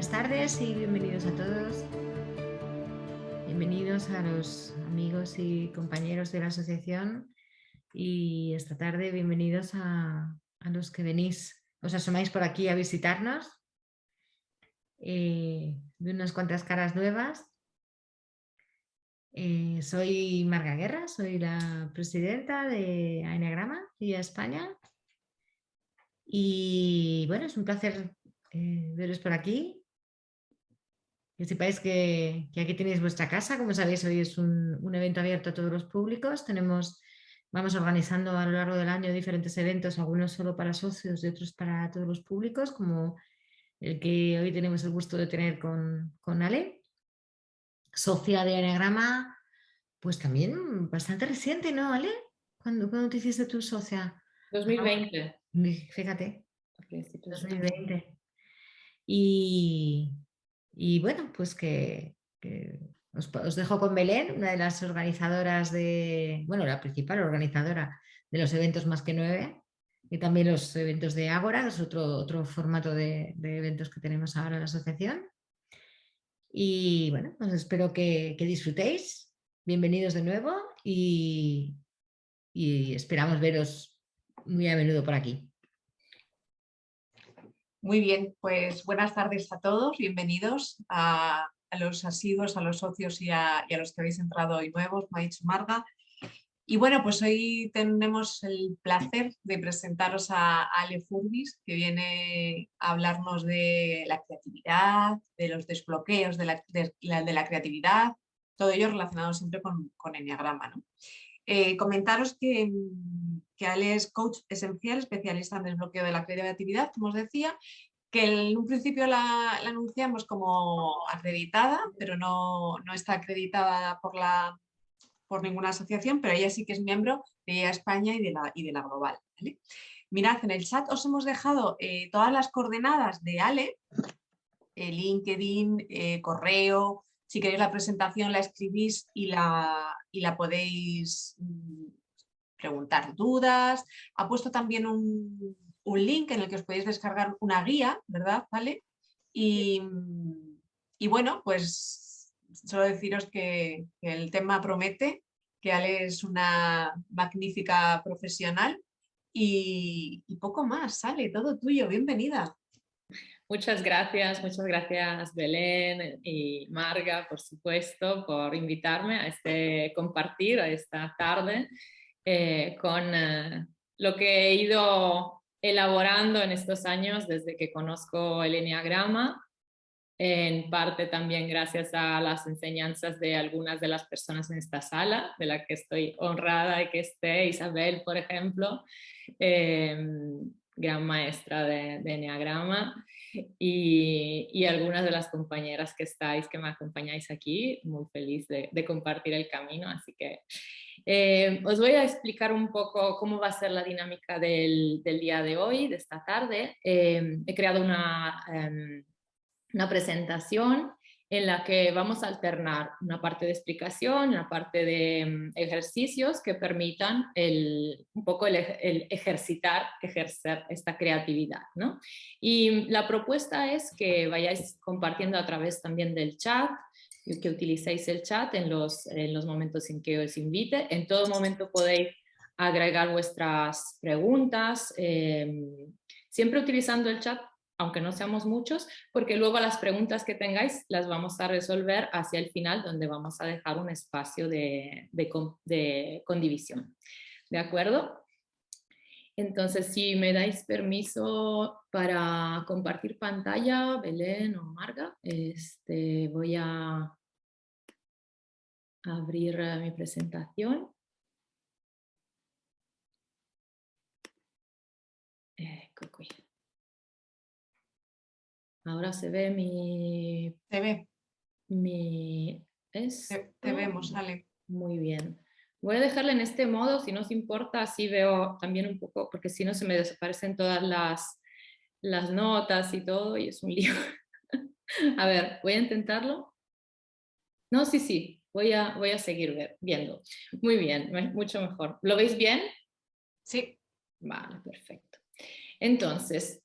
Buenas tardes y bienvenidos a todos. Bienvenidos a los amigos y compañeros de la asociación y esta tarde bienvenidos a los que venís, os asomáis por aquí a visitarnos. De unas cuantas caras nuevas. Soy Marga Guerra, soy la presidenta de Eneagrama y España. Y bueno, es un placer veros por aquí. Que sepáis que aquí tenéis vuestra casa. Como sabéis, hoy es un evento abierto a todos los públicos. Vamos organizando a lo largo del año diferentes eventos, algunos solo para socios y otros para todos los públicos, como el que hoy tenemos el gusto de tener con Ale, socia de Eneagrama, pues también bastante reciente, ¿no, Ale? ¿Cuándo te hiciste tu socia? 2020. Fíjate, A principios de 2020. Y bueno, pues que os dejo con Belén, una de las organizadoras la principal organizadora de los eventos Más que 9 y también los eventos de Ágora, es otro formato de eventos que tenemos ahora en la asociación. Y bueno, pues espero que disfrutéis. Bienvenidos de nuevo y esperamos veros muy a menudo por aquí. Muy bien, pues buenas tardes a todos, bienvenidos a los asiduos, a los socios y a los que habéis entrado hoy nuevos, me ha dicho Marga. Y bueno, pues hoy tenemos el placer de presentaros a Ale Furbis, que viene a hablarnos de la creatividad, de los desbloqueos de la creatividad, todo ello relacionado siempre con Eneagrama, ¿no? Comentaros que Ale es coach esencial, especialista en desbloqueo de la creatividad, como os decía, que en un principio la anunciamos como acreditada, pero no está acreditada por ninguna asociación, pero ella sí que es miembro de IEA España y de la Global, ¿vale? Mirad, en el chat os hemos dejado todas las coordenadas de Ale, LinkedIn, correo. Si queréis la presentación la escribís y la podéis preguntar dudas. Ha puesto también un link en el que os podéis descargar una guía, ¿verdad? ¿Vale? Y bueno, pues solo deciros que el tema promete, que Ale es una magnífica profesional y poco más, Ale, todo tuyo, bienvenida. Muchas gracias Belén y Marga, por supuesto, por invitarme a compartir a esta tarde con lo que he ido elaborando en estos años desde que conozco el Eneagrama, en parte también gracias a las enseñanzas de algunas de las personas en esta sala, de la que estoy honrada de que esté Isabel, por ejemplo, gran maestra de Eneagrama, y algunas de las compañeras que me acompañáis aquí, muy feliz de compartir el camino, así que os voy a explicar un poco cómo va a ser la dinámica del día de hoy, de esta tarde. He creado una presentación en la que vamos a alternar una parte de explicación, una parte de ejercicios que permitan un poco el ejercer esta creatividad, ¿no? Y la propuesta es que vayáis compartiendo a través también del chat, y que utilicéis el chat en los momentos en que os invite. En todo momento podéis agregar vuestras preguntas, siempre utilizando el chat, aunque no seamos muchos, porque luego las preguntas que tengáis las vamos a resolver hacia el final, donde vamos a dejar un espacio de condivisión. ¿De acuerdo? Entonces, si me dais permiso para compartir pantalla, Belén o Marga, voy a abrir mi presentación. Ecco qui. Ahora se ve mi... Se ve. Te vemos, Ale. Muy bien. Voy a dejarla en este modo, si no os importa, así veo también un poco, porque si no se me desaparecen todas las notas y todo, y es un lío. A ver, voy a intentarlo. No, sí, voy a seguir viendo. Muy bien, mucho mejor. ¿Lo veis bien? Sí. Vale, perfecto. Entonces,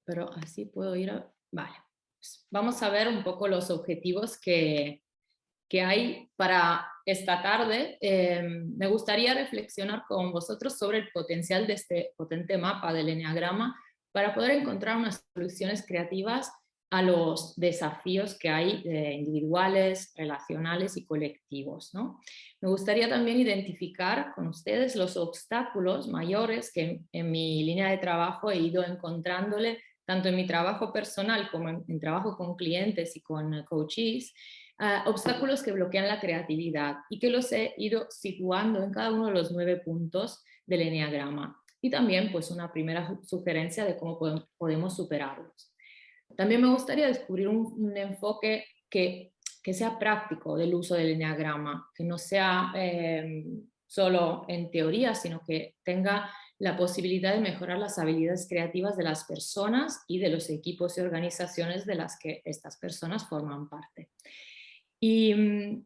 pero así puedo ir a... Vale, pues vamos a ver un poco los objetivos que hay para esta tarde. Me gustaría reflexionar con vosotros sobre el potencial de este potente mapa del eneagrama para poder encontrar unas soluciones creativas a los desafíos que hay individuales, relacionales y colectivos, ¿no? Me gustaría también identificar con ustedes los obstáculos mayores que en mi línea de trabajo he ido encontrándole, tanto en mi trabajo personal como en trabajo con clientes y con coaches, obstáculos que bloquean la creatividad y que los he ido situando en cada uno de los 9 puntos del eneagrama. Y también pues una primera sugerencia de cómo podemos superarlos. También me gustaría descubrir un enfoque que sea práctico del uso del eneagrama, que no sea solo en teoría, sino que tenga la posibilidad de mejorar las habilidades creativas de las personas y de los equipos y organizaciones de las que estas personas forman parte. Y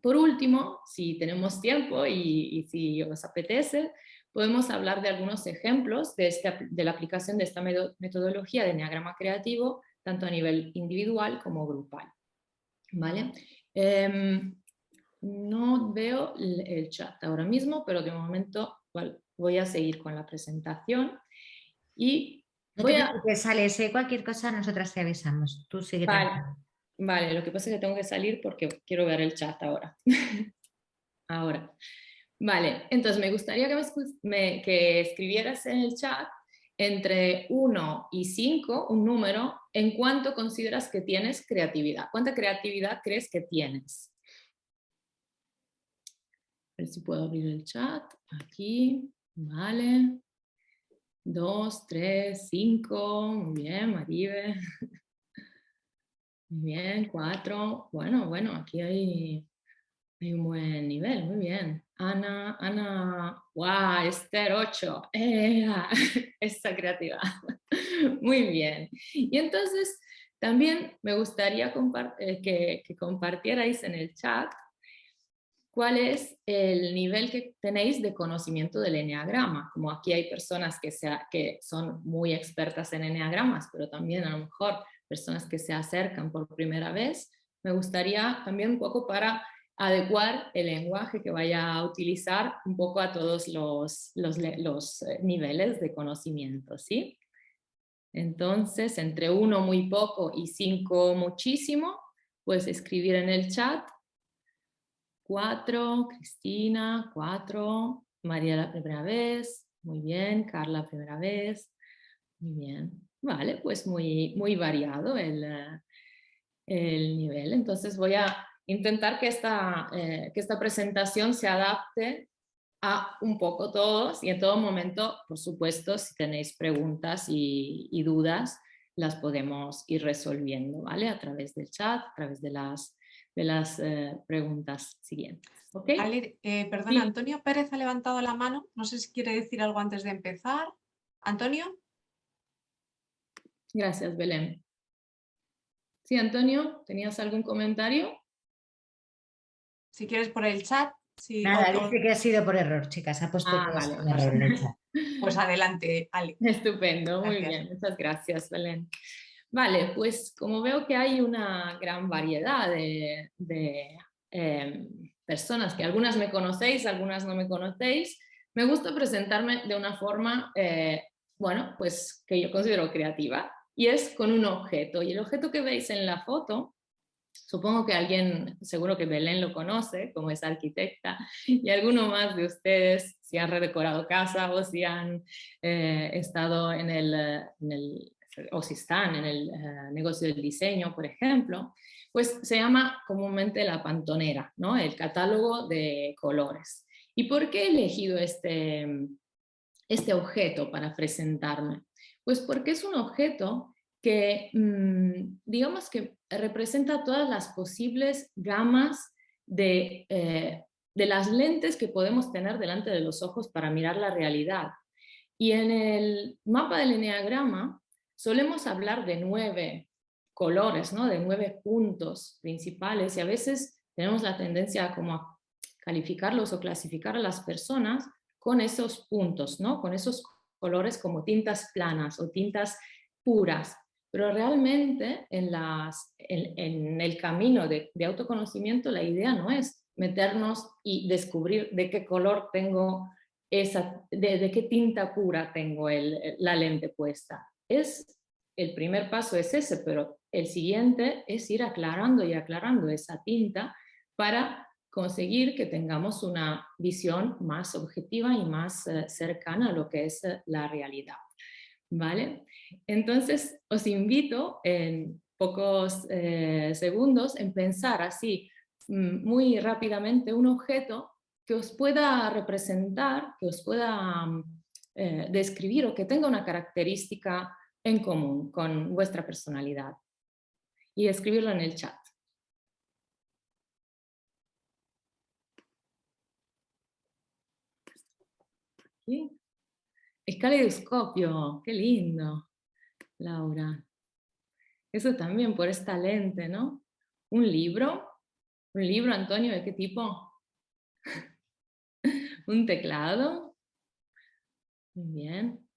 por último, si tenemos tiempo y si os apetece, podemos hablar de algunos ejemplos de la aplicación de esta metodología de eneagrama creativo, tanto a nivel individual como grupal. ¿Vale? No veo el chat ahora mismo, pero de momento voy a seguir con la presentación. Y no te preocupes, sale, si hay cualquier cosa, nosotras te avisamos. Tú sigue tranquilo. Vale, lo que pasa es que tengo que salir porque quiero ver el chat ahora. Ahora. Vale, entonces me gustaría que escribieras en el chat entre 1 y 5 un número en cuanto consideras que tienes creatividad. ¿Cuánta creatividad crees que tienes? A ver si puedo abrir el chat. Aquí, vale. 2, 3, 5. Muy bien, Maribe. Muy bien, 4. Bueno, aquí hay un buen nivel, muy bien. Ana, wow, Esther 8. Esta creativa. Muy bien. Y entonces también me gustaría que compartierais en el chat cuál es el nivel que tenéis de conocimiento del eneagrama. Como aquí hay personas que son muy expertas en eneagramas, pero también a lo mejor personas que se acercan por primera vez, me gustaría también un poco para adecuar el lenguaje que vaya a utilizar un poco a todos los niveles de conocimiento, ¿sí? Entonces, entre 1 muy poco y 5 muchísimo, puedes escribir en el chat. 4, Cristina, 4, María la primera vez, muy bien, Carla primera vez, muy bien. Vale, pues muy variado el nivel. Entonces voy a intentar que esta presentación se adapte a un poco todos y en todo momento, por supuesto, si tenéis preguntas y dudas, las podemos ir resolviendo, ¿vale? A través del chat, a través de las preguntas siguientes. ¿Okay? Ale, perdona, sí. Antonio Pérez ha levantado la mano. No sé si quiere decir algo antes de empezar. ¿Antonio? Gracias, Belén. Sí, Antonio, ¿tenías algún comentario? Si quieres por el chat. Sí, nada, dice que ha sido por error, chicas. Ha puesto que vale, un error en el chat. Pues adelante, Ale. Estupendo, muy bien. Muchas gracias, Belén. Vale, pues como veo que hay una gran variedad de personas, que algunas me conocéis, algunas no me conocéis, me gusta presentarme de una forma, bueno, pues que yo considero creativa, y es con un objeto. Y el objeto que veis en la foto, supongo que alguien, seguro que Belén lo conoce, como es arquitecta, y alguno más de ustedes, si han redecorado casa o si han estado o si están en el negocio del diseño, por ejemplo, pues se llama comúnmente la pantonera, ¿no? El catálogo de colores. ¿Y por qué he elegido este objeto para presentarme? Pues porque es un objeto que, digamos que representa todas las posibles gamas de las lentes que podemos tener delante de los ojos para mirar la realidad. Y en el mapa del eneagrama solemos hablar de 9 colores, ¿no? De 9 puntos principales, y a veces tenemos la tendencia como a calificarlos o clasificar a las personas con esos puntos, ¿no? Con esos colores como tintas planas o tintas puras. Pero realmente en el camino de autoconocimiento la idea no es meternos y descubrir de qué color tengo de qué tinta pura tengo la lente puesta. El primer paso es ese, pero el siguiente es ir aclarando y aclarando esa tinta para conseguir que tengamos una visión más objetiva y más cercana a lo que es la realidad. ¿Vale? Entonces, os invito en pocos segundos en pensar así muy rápidamente un objeto que os pueda representar, que os pueda describir o que tenga una característica en común con vuestra personalidad. Y escribirlo en el chat. ¿Sí? El caleidoscopio, qué lindo, Laura. Eso también por esta lente, ¿no? Un libro, Antonio, ¿de qué tipo? Un teclado. Muy bien.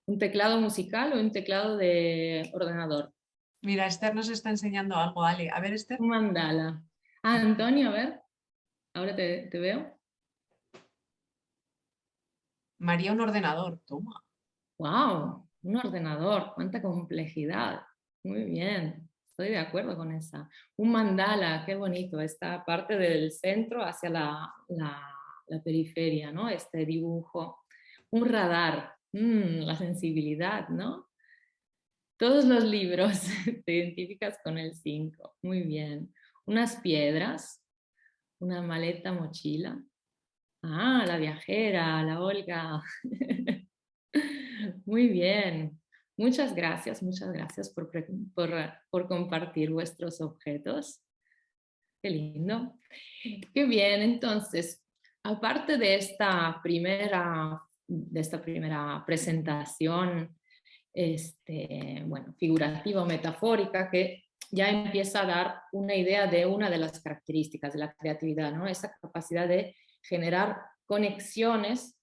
¿Un teclado musical o un teclado de ordenador? Mira, Esther nos está enseñando algo, Ale. A ver, Esther. Un mandala. Ah, Antonio, a ver. Ahora te veo. María, un ordenador, toma. ¡Wow! Un ordenador, cuánta complejidad. Muy bien, estoy de acuerdo con esa. Un mandala, qué bonito, esta parte del centro hacia la periferia, ¿no? Este dibujo. Un radar, la sensibilidad, ¿no? Todos los libros te identificas con el 5, muy bien. Unas piedras, una maleta, mochila. Ah, la viajera, la Olga. Muy bien. Muchas gracias por compartir vuestros objetos. Qué lindo. Qué bien, entonces, aparte de esta primera presentación, bueno, figurativa o metafórica, que ya empieza a dar una idea de una de las características de la creatividad, ¿no? Esa capacidad de generar conexiones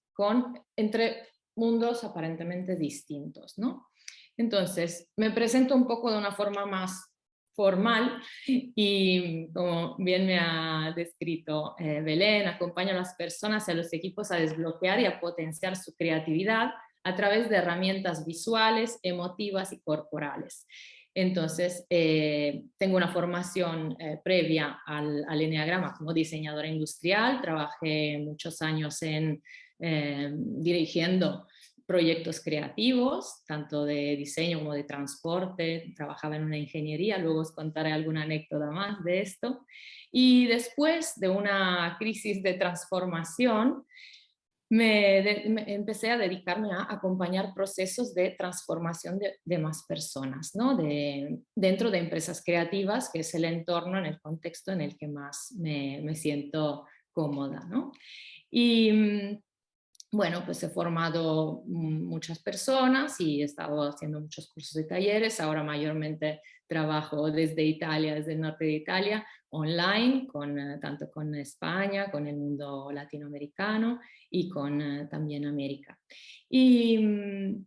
entre mundos aparentemente distintos, ¿no? Entonces, me presento un poco de una forma más formal y como bien me ha descrito Belén, acompaño a las personas y a los equipos a desbloquear y a potenciar su creatividad a través de herramientas visuales, emotivas y corporales. Entonces, tengo una formación previa al Enneagrama como diseñadora industrial, trabajé muchos años dirigiendo proyectos creativos, tanto de diseño como de transporte, trabajaba en una ingeniería, luego os contaré alguna anécdota más de esto. Y después de una crisis de transformación, empecé a dedicarme a acompañar procesos de transformación de más personas, ¿no? Dentro de empresas creativas, que es el entorno, en el contexto en el que más me siento cómoda, ¿no? Y bueno, pues he formado muchas personas y he estado haciendo muchos cursos y talleres. Ahora mayormente trabajo desde Italia, desde el norte de Italia, online, tanto con España, con el mundo latinoamericano y con también América. Y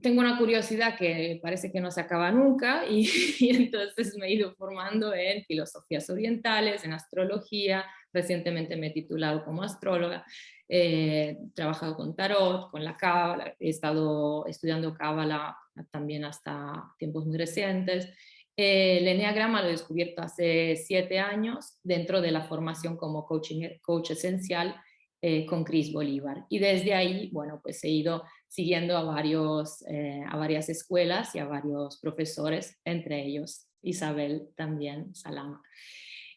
tengo una curiosidad que parece que no se acaba nunca y entonces me he ido formando en filosofías orientales, en astrología, recientemente me he titulado como astróloga, he trabajado con tarot, con la cábala, he estado estudiando cábala también hasta tiempos muy recientes. El enneagrama lo he descubierto hace 7 años dentro de la formación como coach esencial con Chris Bolívar. Y desde ahí, bueno, pues he ido siguiendo a varias escuelas y a varios profesores, entre ellos Isabel también, Salama.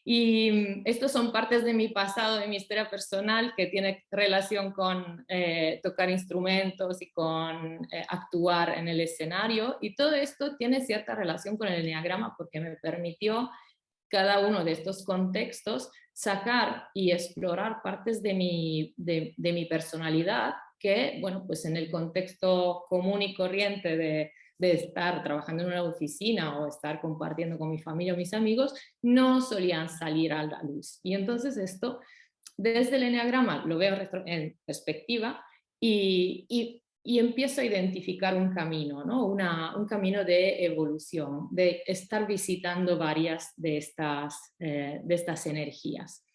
Y estos son partes de mi pasado, de mi historia personal, que tiene relación con tocar instrumentos y con actuar en el escenario. Y todo esto tiene cierta relación con el enneagrama porque me permitió cada uno de estos contextos sacar y explorar partes de mi personalidad que, bueno, pues en el contexto común y corriente de estar trabajando en una oficina o estar compartiendo con mi familia o mis amigos, no solían salir a la luz. Y entonces esto, desde el enneagrama, lo veo en perspectiva y empiezo a identificar un camino, ¿no? Un camino de evolución, de estar visitando varias de estas energías.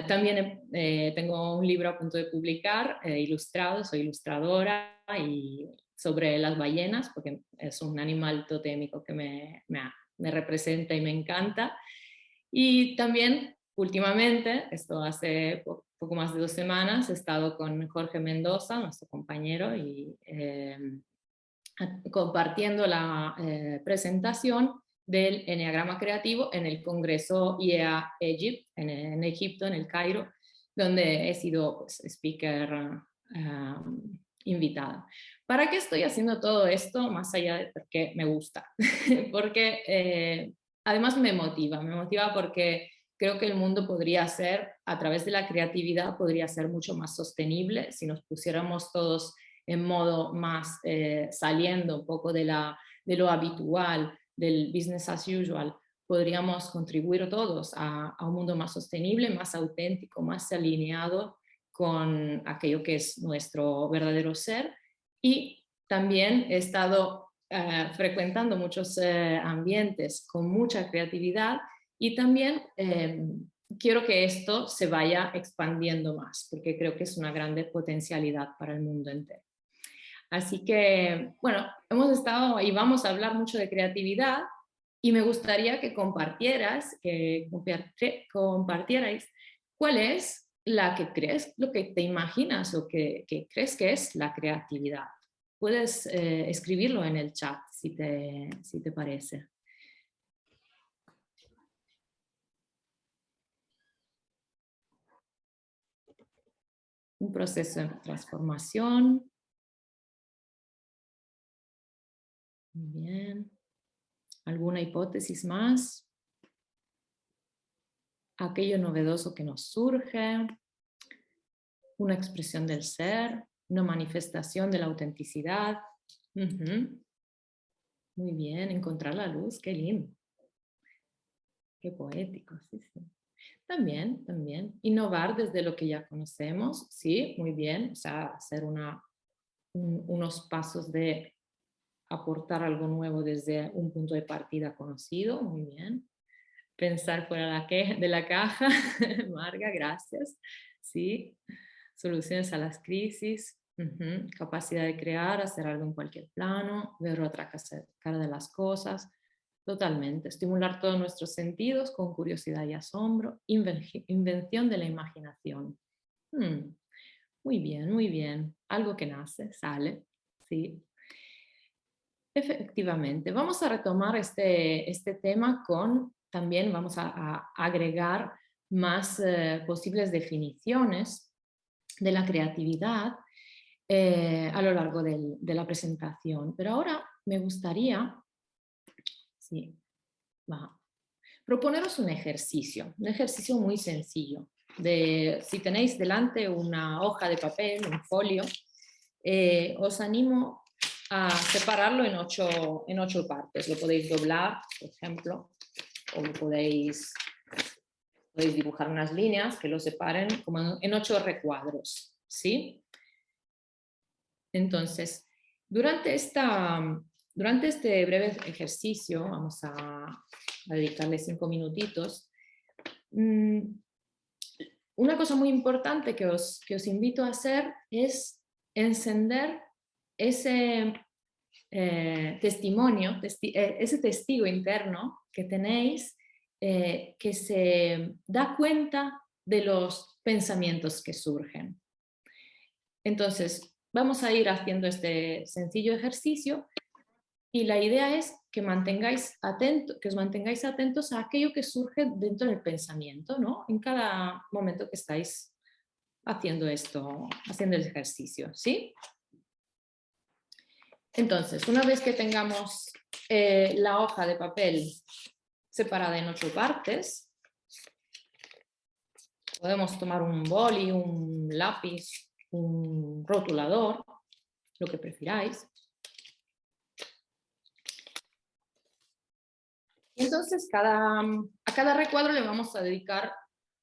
También tengo un libro a punto de publicar, ilustrado, soy ilustradora, y sobre las ballenas, porque es un animal totémico que me representa y me encanta. Y también, últimamente, esto hace poco más de 2 semanas, he estado con Jorge Mendoza, nuestro compañero, y compartiendo la presentación del Eneagrama Creativo en el Congreso IEA Egypt, en Egipto, en el Cairo, donde he sido, pues, speaker invitada. ¿Para qué estoy haciendo todo esto? Más allá de porque me gusta, porque además me motiva porque creo que el mundo podría ser, a través de la creatividad, podría ser mucho más sostenible si nos pusiéramos todos en modo más saliendo un poco de lo habitual, del business as usual. Podríamos contribuir todos a un mundo más sostenible, más auténtico, más alineado con aquello que es nuestro verdadero ser. Y también he estado frecuentando muchos ambientes con mucha creatividad, y también quiero que esto se vaya expandiendo más, porque creo que es una gran potencialidad para el mundo entero. Así que, bueno, hemos estado y vamos a hablar mucho de creatividad, y me gustaría que compartierais cuál es la que crees, lo que te imaginas o que crees que es la creatividad. Puedes escribirlo en el chat si te parece. Un proceso de transformación. Muy bien. ¿Alguna hipótesis más? Aquello novedoso que nos surge. Una expresión del ser. Una manifestación de la autenticidad. Muy bien, encontrar la luz, qué lindo. Qué poético, sí, sí. También. Innovar desde lo que ya conocemos, sí, muy bien. O sea, hacer unos pasos de aportar algo nuevo desde un punto de partida conocido, muy bien. Pensar fuera de la caja, Marga, gracias. Sí, soluciones a las crisis, capacidad de crear, hacer algo en cualquier plano, ver otra cara de las cosas, totalmente. Estimular todos nuestros sentidos con curiosidad y asombro, invención de la imaginación. Muy bien, muy bien. Algo que nace, sale, sí. Efectivamente, vamos a retomar este tema también vamos a agregar más posibles definiciones de la creatividad a lo largo de la presentación. Pero ahora me gustaría proponeros un ejercicio muy sencillo. Si tenéis delante una hoja de papel, un folio, os animo a separarlo en 8 partes. Lo podéis doblar, por ejemplo, o podéis dibujar unas líneas que lo separen como en 8 recuadros, ¿sí? Entonces, durante este breve ejercicio, vamos a dedicarle 5 minutitos. Una cosa muy importante que os invito a hacer es encender ese testimonio, ese testigo interno que tenéis, que se da cuenta de los pensamientos que surgen. Entonces, vamos a ir haciendo este sencillo ejercicio, y la idea es que os mantengáis atentos a aquello que surge dentro del pensamiento, ¿no? En cada momento que estáis haciendo el ejercicio, ¿sí? Entonces, una vez que tengamos la hoja de papel separada en 8 partes, podemos tomar un boli, un lápiz, un rotulador, lo que prefiráis. Y entonces a cada recuadro le vamos a dedicar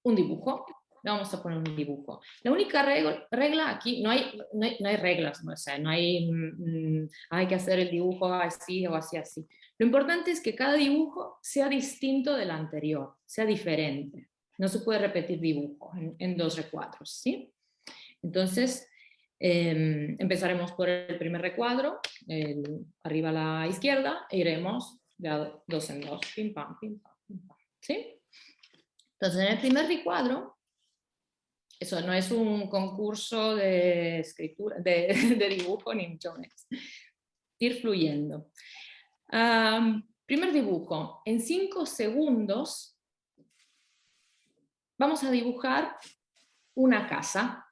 un dibujo. le vamos a poner un dibujo. La única regla aquí, no hay reglas, ¿no? O sea, no hay, hay que hacer el dibujo así o así, así. Lo importante es que cada dibujo sea distinto del anterior, sea diferente. No se puede repetir dibujo en 2 recuadros, ¿sí? Entonces, empezaremos por el primer recuadro, arriba a la izquierda, e iremos de 2 en 2, pim, pam, pim, pam, pim, pam, ¿sí? Entonces, en el primer recuadro, eso no es un concurso de escritura, de dibujo, ni mucho menos. Ir fluyendo. Primer dibujo. En 5 segundos vamos a dibujar una casa.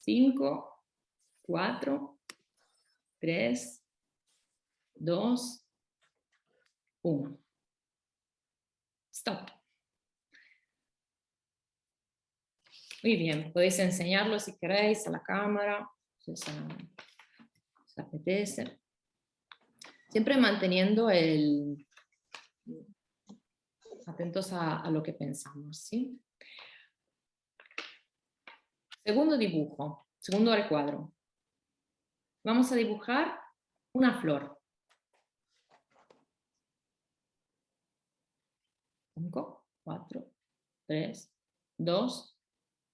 5, 4, 3, 2, 1. Stop. Muy bien, podéis enseñarlo si queréis a la cámara, si os apetece. Siempre manteniendo atentos a lo que pensamos, ¿sí? Segundo dibujo, segundo recuadro. Vamos a dibujar una flor. 5, 4, 3, 2,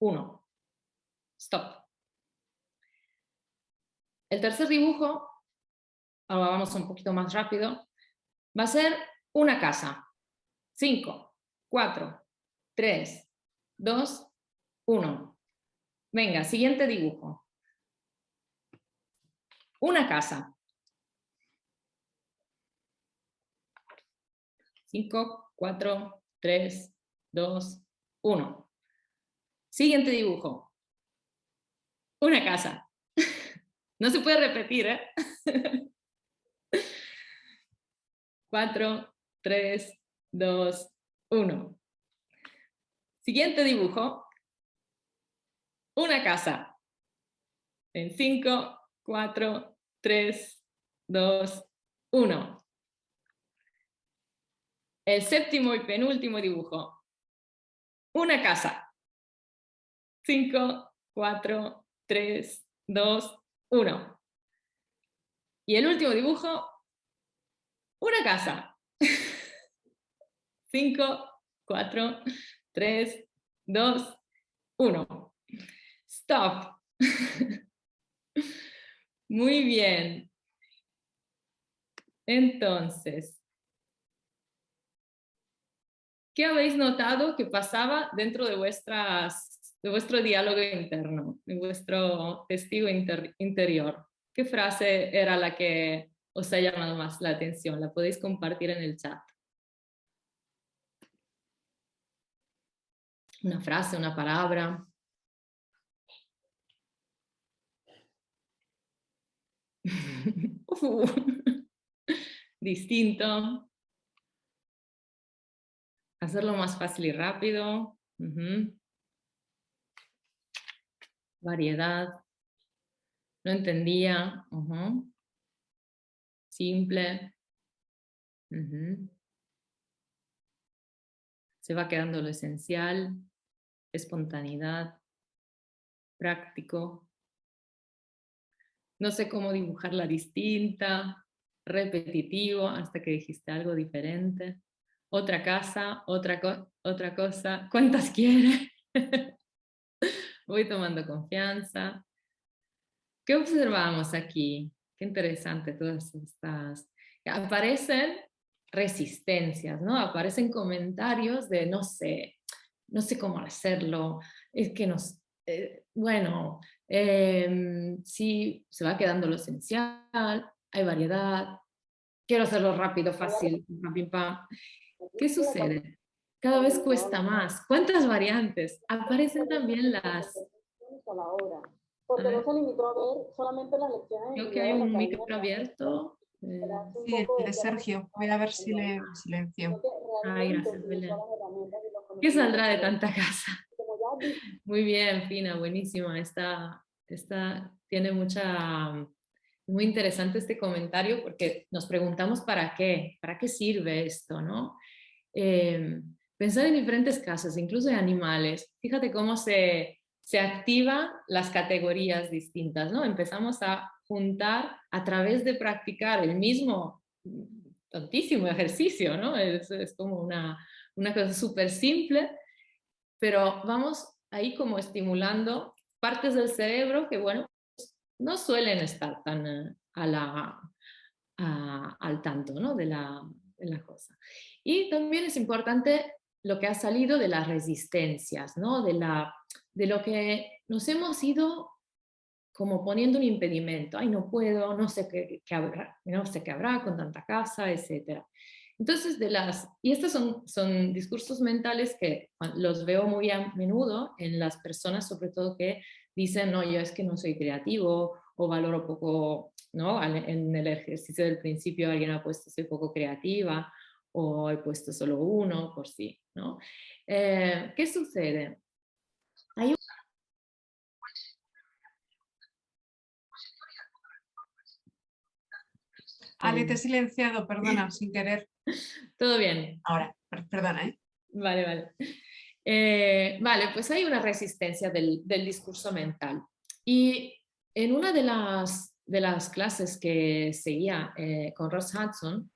1. Stop. El tercer dibujo, ahora vamos un poquito más rápido, va a ser una casa. 5, 4, 3, 2, 1. Venga, siguiente dibujo. Una casa. 5, 4, 3, 2, 1. Siguiente dibujo. Una casa. No se puede repetir, ¿eh? 4, 3, 2, 1. Siguiente dibujo. Una casa. En 5, 4, 3, 2, 1. El séptimo y penúltimo dibujo. Una casa. 5, 4, 3, 2, 1. Y el último dibujo. Una casa. 5, 4, 3, 2, 1. Stop. Muy bien. Entonces, ¿qué habéis notado que pasaba dentro de vuestro diálogo interno, de vuestro testigo interior? ¿Qué frase era la que os ha llamado más la atención? La podéis compartir en el chat. Una frase, una palabra. Distinto. Hacerlo más fácil y rápido. Variedad. No entendía. Simple. Se va quedando lo esencial. Espontaneidad. Práctico. No sé cómo dibujarla distinta. Repetitivo, hasta que dijiste algo diferente. Otra casa, otra cosa. ¿Cuántas quiere? Voy tomando confianza. ¿Qué observamos aquí? Qué interesante todas estas. Aparecen resistencias, ¿no? Aparecen comentarios de no sé cómo hacerlo, es que bueno, sí, se va quedando lo esencial, hay variedad, quiero hacerlo rápido, fácil, pam, pim, pam. ¿Qué sucede? Cada vez cuesta más. ¿Cuántas variantes? Aparecen también las... Porque no se limitó a ver solamente las lecciones. Creo que hay un micro abierto. Sí, el de Sergio. Voy a ver si le silencio. Ay, gracias, Belén. ¿Qué saldrá de tanta casa? Muy bien, Fina, buenísima. Esta tiene muy interesante este comentario porque nos preguntamos para qué sirve esto, ¿no? Pero pensar en diferentes casos, incluso de animales. Fíjate cómo se activan las categorías distintas, ¿no? Empezamos a juntar a través de practicar el mismo tontísimo ejercicio, ¿no? Es como una cosa súper simple, pero vamos ahí como estimulando partes del cerebro que, bueno, no suelen estar tan al tanto, ¿no? de la cosa. Y también es importante lo que ha salido de las resistencias, ¿no? de lo que nos hemos ido como poniendo un impedimento. Ay, no puedo, no sé qué habrá, no sé qué habrá con tanta casa, etc. Entonces, y estos son discursos mentales que los veo muy a menudo en las personas, sobre todo que dicen, no, yo es que no soy creativo o valoro poco, ¿no? En el ejercicio del principio alguien ha puesto soy poco creativa o he puesto solo uno por sí, ¿no? ¿Qué sucede? Hay Ale, te he silenciado, perdona, sin querer. todo bien. Ahora, perdona, ¿eh? Vale, vale. Vale, pues hay una resistencia del discurso mental. Y en una de las clases que seguía con Ross Hudson,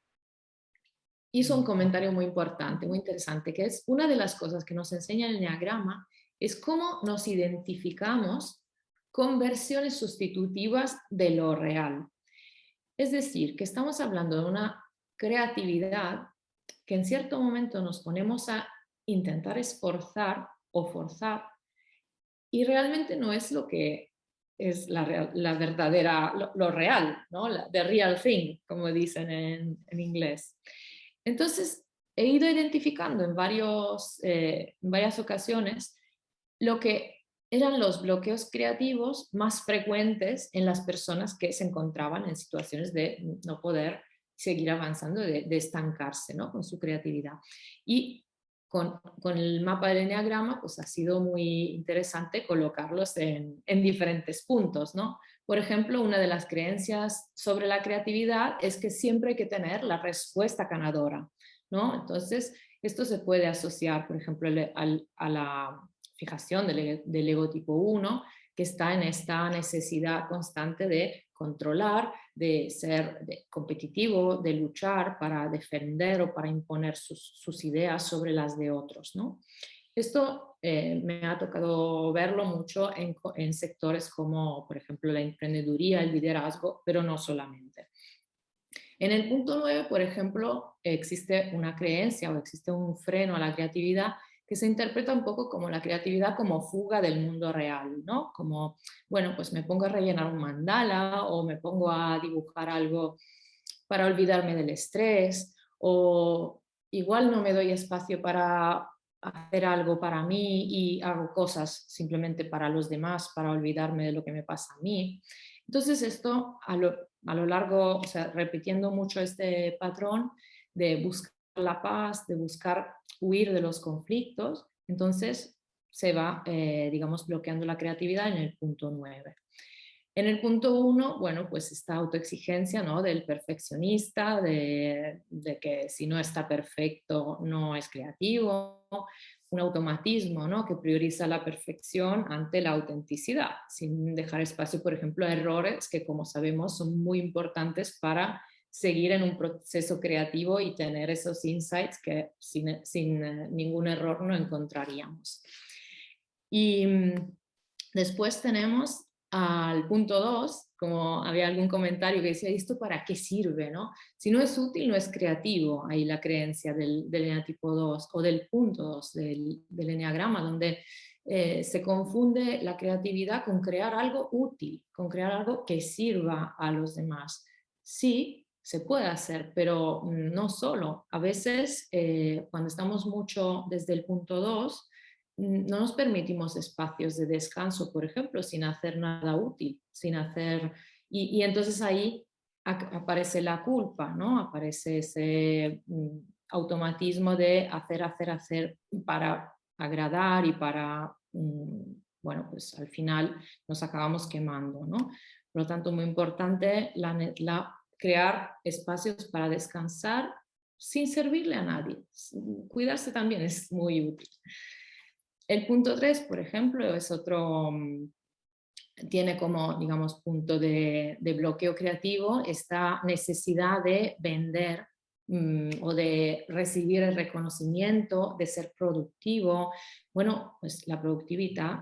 hizo un comentario muy importante, muy interesante, que es una de las cosas que nos enseña el enneagrama, es cómo nos identificamos con versiones sustitutivas de lo real. Es decir, que estamos hablando de una creatividad que en cierto momento nos ponemos a intentar esforzar o forzar y realmente no es lo que es la verdadera, lo real, ¿no? The real thing, como dicen en inglés. Entonces, he ido identificando en varias ocasiones lo que eran los bloqueos creativos más frecuentes en las personas que se encontraban en situaciones de no poder seguir avanzando, de estancarse, ¿no? Con su creatividad. Y con el mapa del enneagrama, pues ha sido muy interesante colocarlos en diferentes puntos, ¿no? Por ejemplo, una de las creencias sobre la creatividad es que siempre hay que tener la respuesta ganadora, ¿no? Entonces, esto se puede asociar, por ejemplo, a la fijación del ego tipo 1, que está en esta necesidad constante de controlar, de ser competitivo, de luchar para defender o para imponer sus ideas sobre las de otros, ¿no? Esto me ha tocado verlo mucho en sectores como, por ejemplo, la emprendeduría, el liderazgo, pero no solamente. En el punto 9, por ejemplo, existe una creencia o existe un freno a la creatividad que se interpreta un poco como la creatividad como fuga del mundo real, ¿no? Como, bueno, pues me pongo a rellenar un mandala o me pongo a dibujar algo para olvidarme del estrés o igual no me doy espacio para hacer algo para mí y hago cosas simplemente para los demás, para olvidarme de lo que me pasa a mí. Entonces esto a lo largo, o sea, repitiendo mucho este patrón de buscar la paz, de buscar huir de los conflictos, entonces se va, digamos, bloqueando la creatividad en el punto 9. En el punto 1, bueno, pues esta autoexigencia, ¿no? Del perfeccionista, de que si no está perfecto no es creativo, un automatismo, ¿no? Que prioriza la perfección ante la autenticidad, sin dejar espacio, por ejemplo, a errores que, como sabemos, son muy importantes para seguir en un proceso creativo y tener esos insights que sin ningún error no encontraríamos. Y después tenemos al punto 2, como había algún comentario que decía, ¿esto para qué sirve? ¿No? Si no es útil, no es creativo. Ahí la creencia del eneatipo 2 o del punto 2 del eneagrama, donde se confunde la creatividad con crear algo útil, con crear algo que sirva a los demás. Sí, se puede hacer, pero no solo. A veces, cuando estamos mucho desde el punto 2, no nos permitimos espacios de descanso, por ejemplo, sin hacer nada útil, sin hacer... Y entonces ahí aparece la culpa, ¿no? Aparece ese automatismo de hacer para agradar y para, bueno, pues al final nos acabamos quemando, ¿no? Por lo tanto, muy importante crear espacios para descansar sin servirle a nadie. Cuidarse también es muy útil. El punto 3, por ejemplo, es otro, tiene como, digamos, punto de bloqueo creativo esta necesidad de vender o de recibir el reconocimiento, de ser productivo. Bueno, pues la productividad,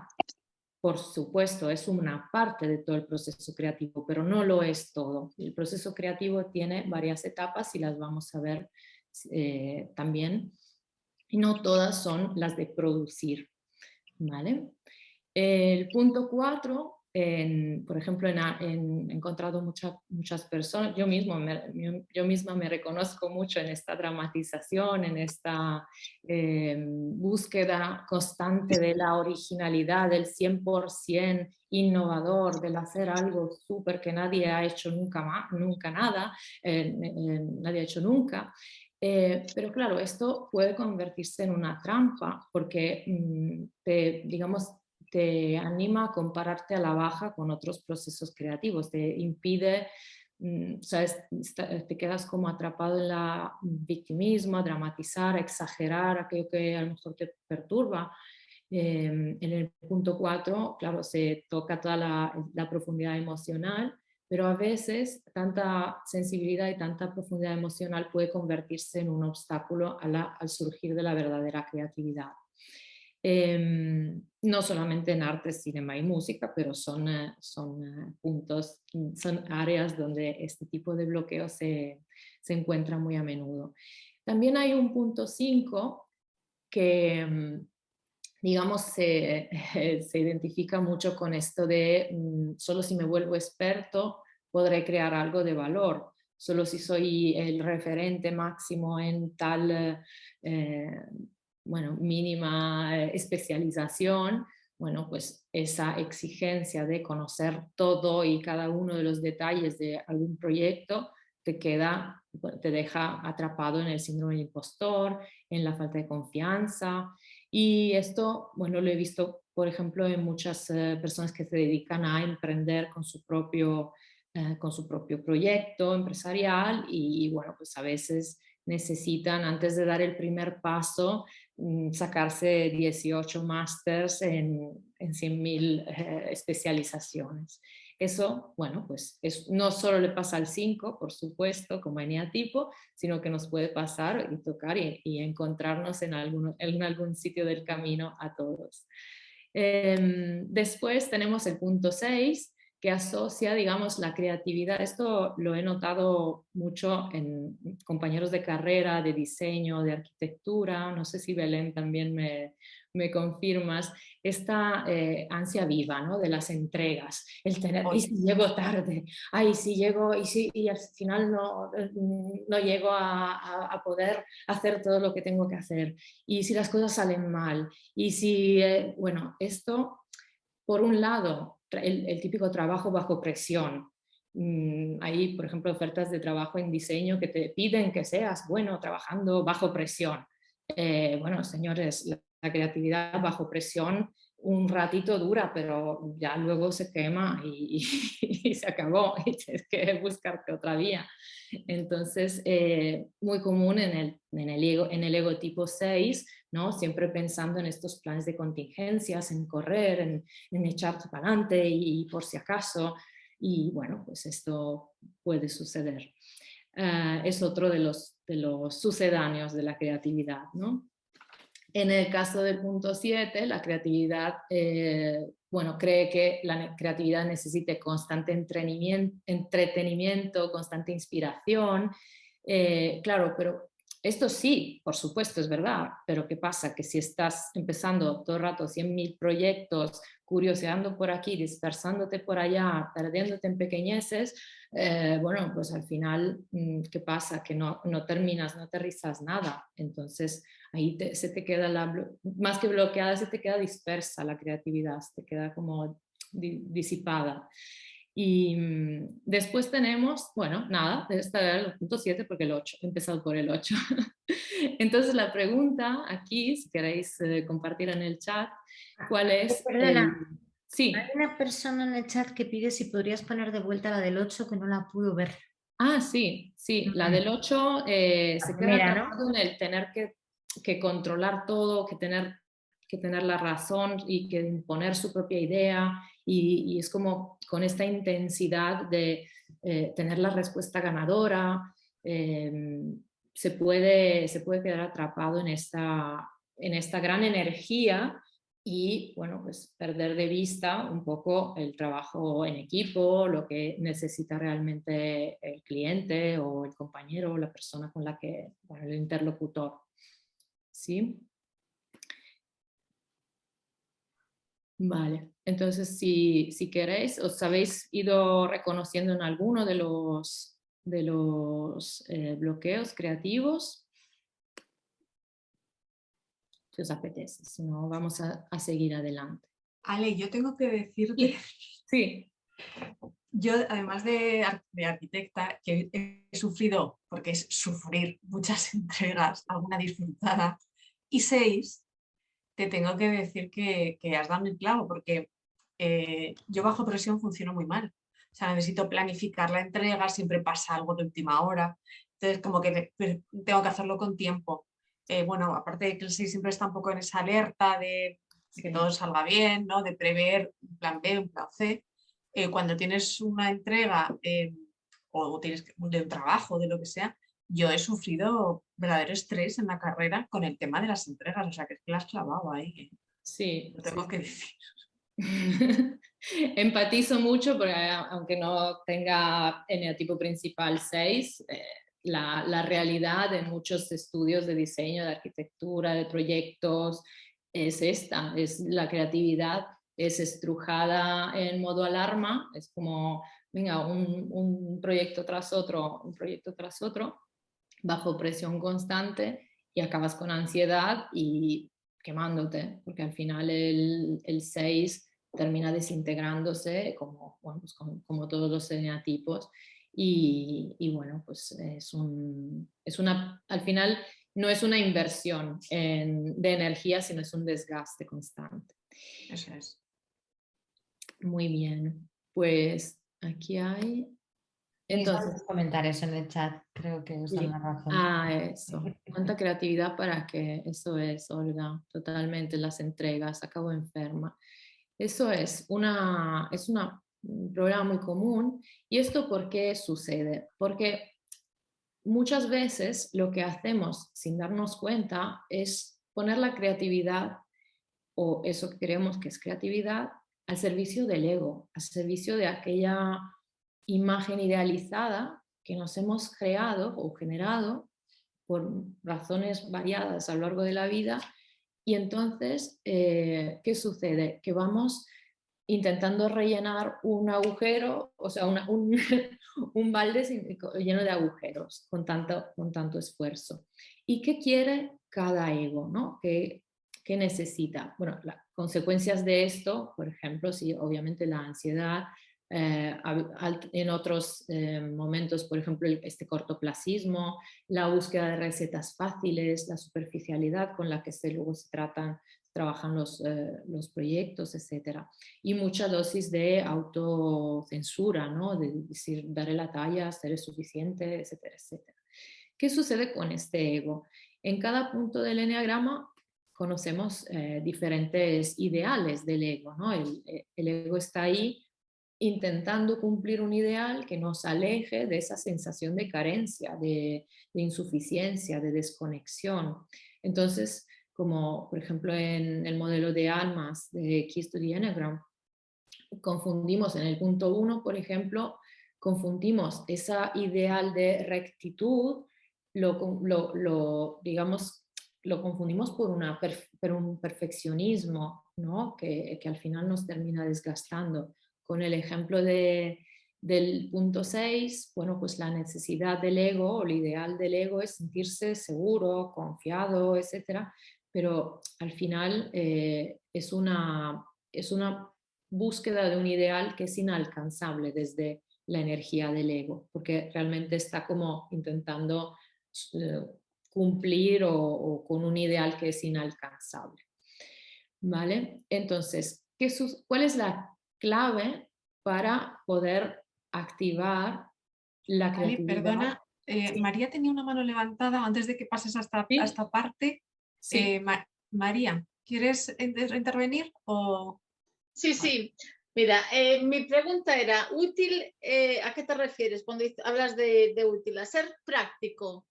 por supuesto, es una parte de todo el proceso creativo, pero no lo es todo. El proceso creativo tiene varias etapas y las vamos a ver también, y no todas son las de producir, ¿vale? El punto 4, por ejemplo, he encontrado muchas personas, yo misma me reconozco mucho en esta dramatización, en esta búsqueda constante de la originalidad, del 100% innovador, del hacer algo súper que nadie ha hecho nunca nada, nadie ha hecho nunca. Pero claro, esto puede convertirse en una trampa porque digamos, te anima a compararte a la baja con otros procesos creativos, te impide, ¿sabes? Te quedas como atrapado en la victimismo, a dramatizar, a exagerar aquello que a lo mejor te perturba. En el punto 4, claro, se toca toda la profundidad emocional, pero a veces tanta sensibilidad y tanta profundidad emocional puede convertirse en un obstáculo al surgir de la verdadera creatividad. No solamente en arte, cinema y música, pero son puntos, son áreas donde este tipo de bloqueo se encuentra muy a menudo. También hay un punto 5 que, digamos, se identifica mucho con esto de solo si me vuelvo experto podré crear algo de valor. Solo si soy el referente máximo en tal bueno, mínima especialización, bueno, pues esa exigencia de conocer todo y cada uno de los detalles de algún proyecto te deja atrapado en el síndrome del impostor, en la falta de confianza. Y esto, bueno, lo he visto, por ejemplo, en muchas personas que se dedican a emprender con su propio proyecto empresarial y, bueno, pues a veces necesitan, antes de dar el primer paso, sacarse 18 másters en 100.000 especializaciones. Eso, bueno, pues no solo le pasa al 5, por supuesto, como eneatipo, sino que nos puede pasar y tocar y encontrarnos en algún sitio del camino a todos. Después tenemos el punto 6, que asocia, digamos, la creatividad. Esto lo he notado mucho en compañeros de carrera, de diseño, de arquitectura. No sé si Belén también me confirmas. Esta ansia viva, ¿no? De las entregas. El tener, ¿y si llego tarde? Ay, si llego y al final no llego a poder hacer todo lo que tengo que hacer. Y si las cosas salen mal. Y si, bueno, esto, por un lado, el típico trabajo bajo presión. Hay, por ejemplo, ofertas de trabajo en diseño que te piden que seas bueno trabajando bajo presión. Bueno, señores, la creatividad bajo presión un ratito dura, pero ya luego se quema y se acabó y tienes que buscarte otra vía. Entonces, muy común en el ego tipo 6, ¿no? Siempre pensando en estos planes de contingencias, en correr, en echarte para adelante y por si acaso. Y bueno, pues esto puede suceder. Es otro de los sucedáneos de la creatividad, ¿no? En el caso del punto 7, la creatividad, bueno, cree que la creatividad necesite constante entretenimiento, constante inspiración. Claro, pero esto sí, por supuesto, es verdad, pero ¿qué pasa? Que si estás empezando todo el rato 100.000 proyectos, curioseando por aquí, dispersándote por allá, perdiéndote en pequeñeces, bueno, pues al final, ¿qué pasa? Que no terminas, no aterrizas nada. Entonces, ahí se te queda más que bloqueada, se te queda dispersa la creatividad, se te queda como disipada. Y después tenemos, bueno, nada, este era el punto 7 porque el 8, he empezado por el 8. Entonces la pregunta aquí, si queréis compartir en el chat, ¿cuál es? Perdona, Sí. hay una persona en el chat que pide si podrías poner de vuelta la del 8 que no la pudo ver. Ah, sí, sí, la del 8 se queda primera, ¿no? atrapado en el tener que controlar todo, que tener la razón y que imponer su propia idea y es como con esta intensidad de tener la respuesta ganadora, eh, se puede quedar atrapado en esta gran energía y, bueno, pues perder de vista un poco el trabajo en equipo, lo que necesita realmente el cliente o el compañero o la persona con la que, bueno, el interlocutor. ¿Sí? Vale, entonces si queréis, os habéis ido reconociendo en alguno de los bloqueos creativos, si os apetece, si no vamos a seguir adelante. Ale, yo tengo que decirte, Sí, yo además de arquitecta, que he sufrido, porque es sufrir muchas entregas, alguna disfrutada, y 6, te tengo que decir que has dado el clavo, porque yo bajo presión funciono muy mal. O sea, necesito planificar la entrega, siempre pasa algo de última hora. Entonces, como que tengo que hacerlo con tiempo. Bueno, aparte de que el 6 siempre está un poco en esa alerta de que sí. todo salga bien, ¿no? De prever un plan B, un plan C. Cuando tienes una entrega o tienes de un trabajo, de lo que sea, yo he sufrido verdadero estrés en la carrera con el tema de las entregas, o sea, que es que la has clavado ahí, Sí, lo sí, tengo que sí. decir. Empatizo mucho porque aunque no tenga eneatipo principal 6, la realidad de muchos estudios de diseño, de arquitectura, de proyectos, es esta, es la creatividad, es estrujada en modo alarma, es como, venga, un proyecto tras otro, un proyecto tras otro, bajo presión constante y acabas con ansiedad y quemándote, porque al final el 6 termina desintegrándose como, bueno, pues como todos los eneatipos y bueno, pues es una, al final no es una inversión de energía, sino es un desgaste constante. Eso es. Muy bien, pues aquí hay... Tenéis Entonces, varios comentarios en el chat, creo que os dan sí. la razón. Ah, eso. Cuánta creatividad para que eso es, Olga, totalmente las entregas, acabo enferma. Eso un problema muy común. ¿Y esto por qué sucede? Porque muchas veces lo que hacemos sin darnos cuenta es poner la creatividad o eso que creemos que es creatividad al servicio del ego, al servicio de aquella imagen idealizada que nos hemos creado o generado por razones variadas a lo largo de la vida. Y entonces, ¿qué sucede? Que vamos intentando rellenar un agujero, o sea, un balde lleno de agujeros con tanto esfuerzo. ¿Y qué quiere cada ego? ¿No? ¿Qué necesita? Bueno, las consecuencias de esto, por ejemplo, sí, obviamente la ansiedad, en otros momentos, por ejemplo, este cortoplacismo, la búsqueda de recetas fáciles, la superficialidad con la que luego trabajan los proyectos, etcétera. Y mucha dosis de autocensura, ¿no? De decir, daré la talla, seré suficiente, etcétera, etcétera. ¿Qué sucede con este ego? En cada punto del eneagrama conocemos diferentes ideales del ego, ¿no? El ego está ahí intentando cumplir un ideal que nos aleje de esa sensación de carencia, de insuficiencia, de desconexión. Entonces, como por ejemplo en el modelo de almas de Key Study Enneagram, confundimos en el punto 1, por ejemplo, confundimos esa ideal de rectitud, digamos, lo confundimos por un perfeccionismo, ¿no? que al final nos termina desgastando. Con el ejemplo del punto 6, bueno, pues la necesidad del ego o el ideal del ego es sentirse seguro, confiado, etcétera, pero al final es una búsqueda de un ideal que es inalcanzable desde la energía del ego, porque realmente está como intentando cumplir o con un ideal que es inalcanzable. ¿Vale? Entonces, ¿cuál es la clave para poder activar la Vale, creatividad. perdona, Sí. María tenía una mano levantada antes de que pases a Sí. esta parte. Sí. María, ¿quieres intervenir o...? Sí, sí. Mira, mi pregunta era, útil, ¿a qué te refieres cuando hablas de útil? ¿A ser práctico?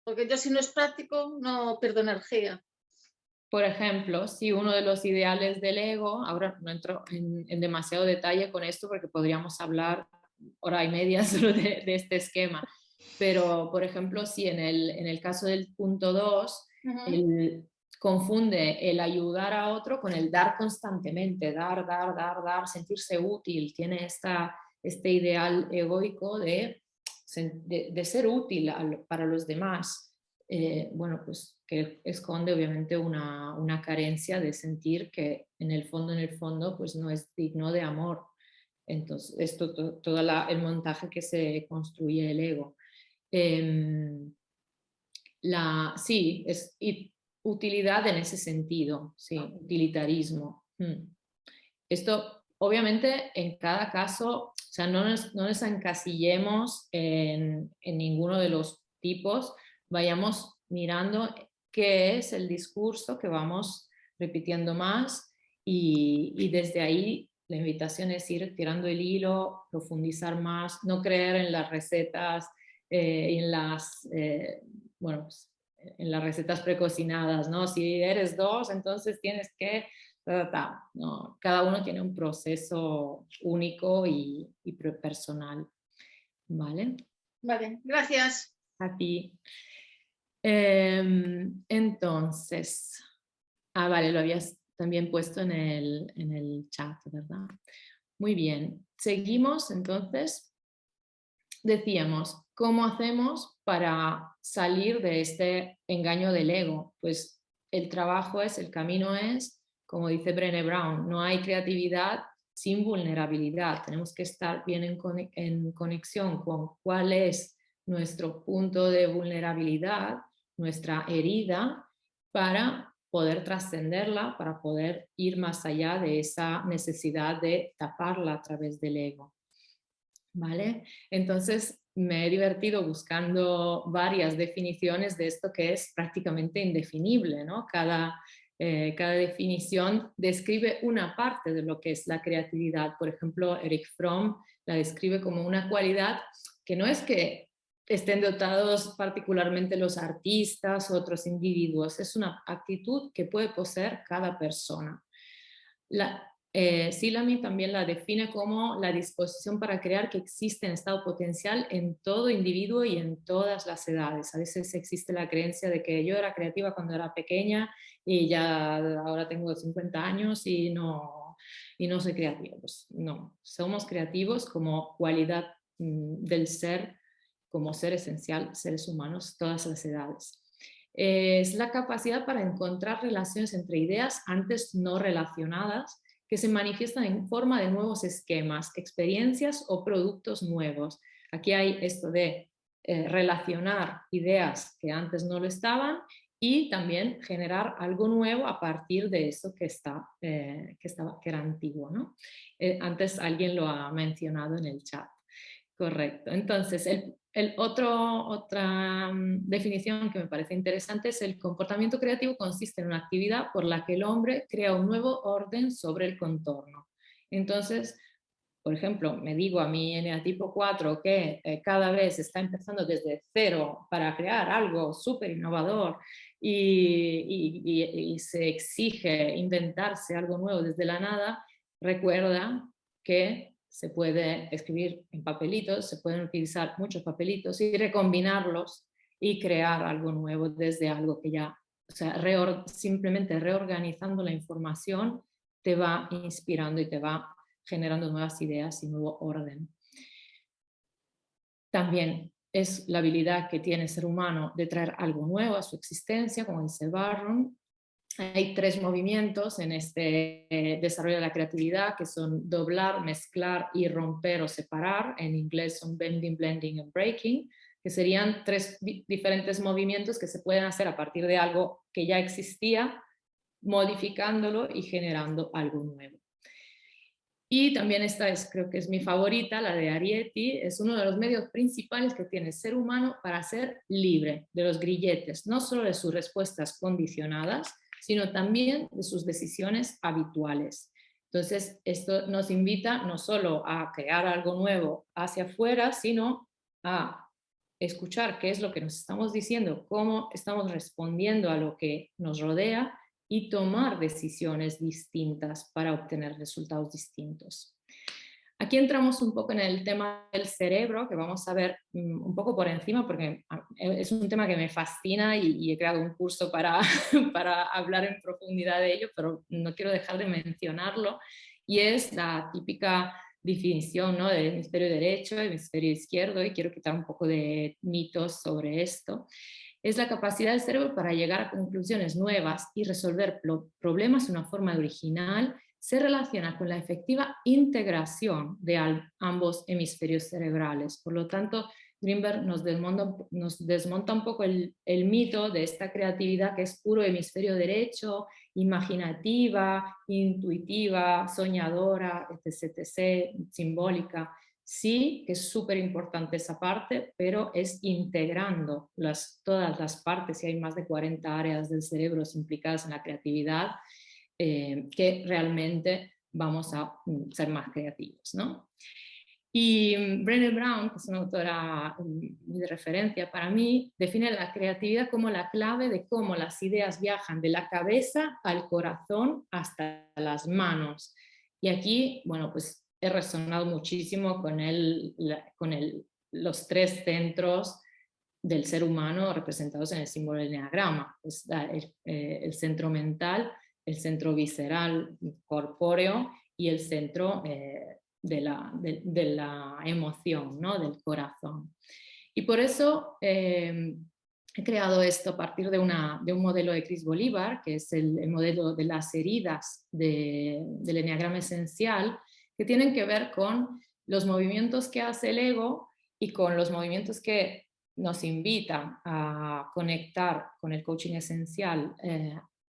Porque yo si no es práctico no pierdo energía. Por ejemplo, si uno de los ideales del ego, ahora no entro en demasiado detalle con esto porque podríamos hablar hora y media solo de este esquema, pero por ejemplo, si en el caso del punto 2, él confunde el ayudar a otro con el dar constantemente, dar, sentirse útil, tiene este ideal egoico de ser útil para los demás. Bueno, pues que esconde obviamente una carencia de sentir que en el fondo, pues no es digno de amor. Entonces, esto, todo el montaje que se construye el ego. Sí, es utilidad en ese sentido, sí, utilitarismo. Esto, obviamente, en cada caso, o sea, no nos encasillemos en ninguno de los tipos, vayamos mirando qué es el discurso que vamos repitiendo más y desde ahí la invitación es ir tirando el hilo, profundizar más, no creer en las recetas, bueno, pues, en las recetas precocinadas, ¿no? Si eres 2, entonces tienes que... No, cada uno tiene un proceso único y personal. ¿Vale? Vale, gracias. A ti. Entonces, vale, lo habías también puesto en el chat, ¿verdad? Muy bien. Seguimos, entonces. Decíamos, ¿cómo hacemos para salir de este engaño del ego? Pues el camino es, como dice Brené Brown, no hay creatividad sin vulnerabilidad. Tenemos que estar bien en conexión con cuál es nuestro punto de vulnerabilidad, nuestra herida, para poder trascenderla, para poder ir más allá de esa necesidad de taparla a través del ego. ¿Vale? Entonces me he divertido buscando varias definiciones de esto que es prácticamente indefinible, ¿no? Cada definición describe una parte de lo que es la creatividad. Por ejemplo, Erich Fromm la describe como una cualidad que no es que estén dotados particularmente los artistas u otros individuos, es una actitud que puede poseer cada persona. Silami también la define como la disposición para crear que existe en estado potencial en todo individuo y en todas las edades. A veces existe la creencia de que yo era creativa cuando era pequeña y ya ahora tengo 50 años y no soy creativa. Pues no, somos creativos como cualidad del ser, como ser esencial, seres humanos, todas las edades. Es la capacidad para encontrar relaciones entre ideas antes no relacionadas que se manifiestan en forma de nuevos esquemas, experiencias o productos nuevos. Aquí hay esto de relacionar ideas que antes no lo estaban y también generar algo nuevo a partir de eso que era antiguo, ¿no? Antes alguien lo ha mencionado en el chat. Correcto. Entonces, otra definición que me parece interesante es el comportamiento creativo consiste en una actividad por la que el hombre crea un nuevo orden sobre el contorno. Entonces, por ejemplo, me digo a mi eneatipo 4 que cada vez está empezando desde cero para crear algo súper innovador y se exige inventarse algo nuevo desde la nada, recuerda que se puede escribir en papelitos, se pueden utilizar muchos papelitos y recombinarlos y crear algo nuevo desde algo que ya, o sea, simplemente reorganizando la información te va inspirando y te va generando nuevas ideas y nuevo orden. También es la habilidad que tiene el ser humano de traer algo nuevo a su existencia, como dice Barron. Hay 3 movimientos en este desarrollo de la creatividad que son doblar, mezclar y romper o separar. En inglés son bending, blending and breaking, que serían 3 diferentes movimientos que se pueden hacer a partir de algo que ya existía, modificándolo y generando algo nuevo. Y también esta creo que es mi favorita, la de Arietti, es uno de los medios principales que tiene el ser humano para ser libre de los grilletes, no solo de sus respuestas condicionadas, sino también de sus decisiones habituales. Entonces, esto nos invita no solo a crear algo nuevo hacia afuera, sino a escuchar qué es lo que nos estamos diciendo, cómo estamos respondiendo a lo que nos rodea y tomar decisiones distintas para obtener resultados distintos. Aquí entramos un poco en el tema del cerebro, que vamos a ver un poco por encima, porque es un tema que me fascina y he creado un curso para hablar en profundidad de ello, pero no quiero dejar de mencionarlo, y es la típica definición, ¿no?, del hemisferio derecho, hemisferio izquierdo, y quiero quitar un poco de mitos sobre esto. Es la capacidad del cerebro para llegar a conclusiones nuevas y resolver problemas de una forma original. Se relaciona con la efectiva integración de ambos hemisferios cerebrales. Por lo tanto, Greenberg nos desmonta un poco el mito de esta creatividad que es puro hemisferio derecho, imaginativa, intuitiva, soñadora, etc., simbólica. Sí, que es súper importante esa parte, pero es integrando todas las partes, y hay más de 40 áreas del cerebro implicadas en la creatividad, que realmente vamos a ser más creativos, ¿no? Y Brené Brown, que es una autora de referencia para mí, define la creatividad como la clave de cómo las ideas viajan de la cabeza al corazón hasta las manos. Y aquí, bueno, pues he resonado muchísimo con los tres centros del ser humano representados en el símbolo del eneagrama. Pues el centro mental, el centro visceral, corpóreo, y el centro de la emoción, ¿no?, del corazón. Y por eso he creado esto a partir de un modelo de Chris Bolívar, que es el modelo de las heridas del eneagrama esencial, que tienen que ver con los movimientos que hace el ego y con los movimientos que nos invitan a conectar con el coaching esencial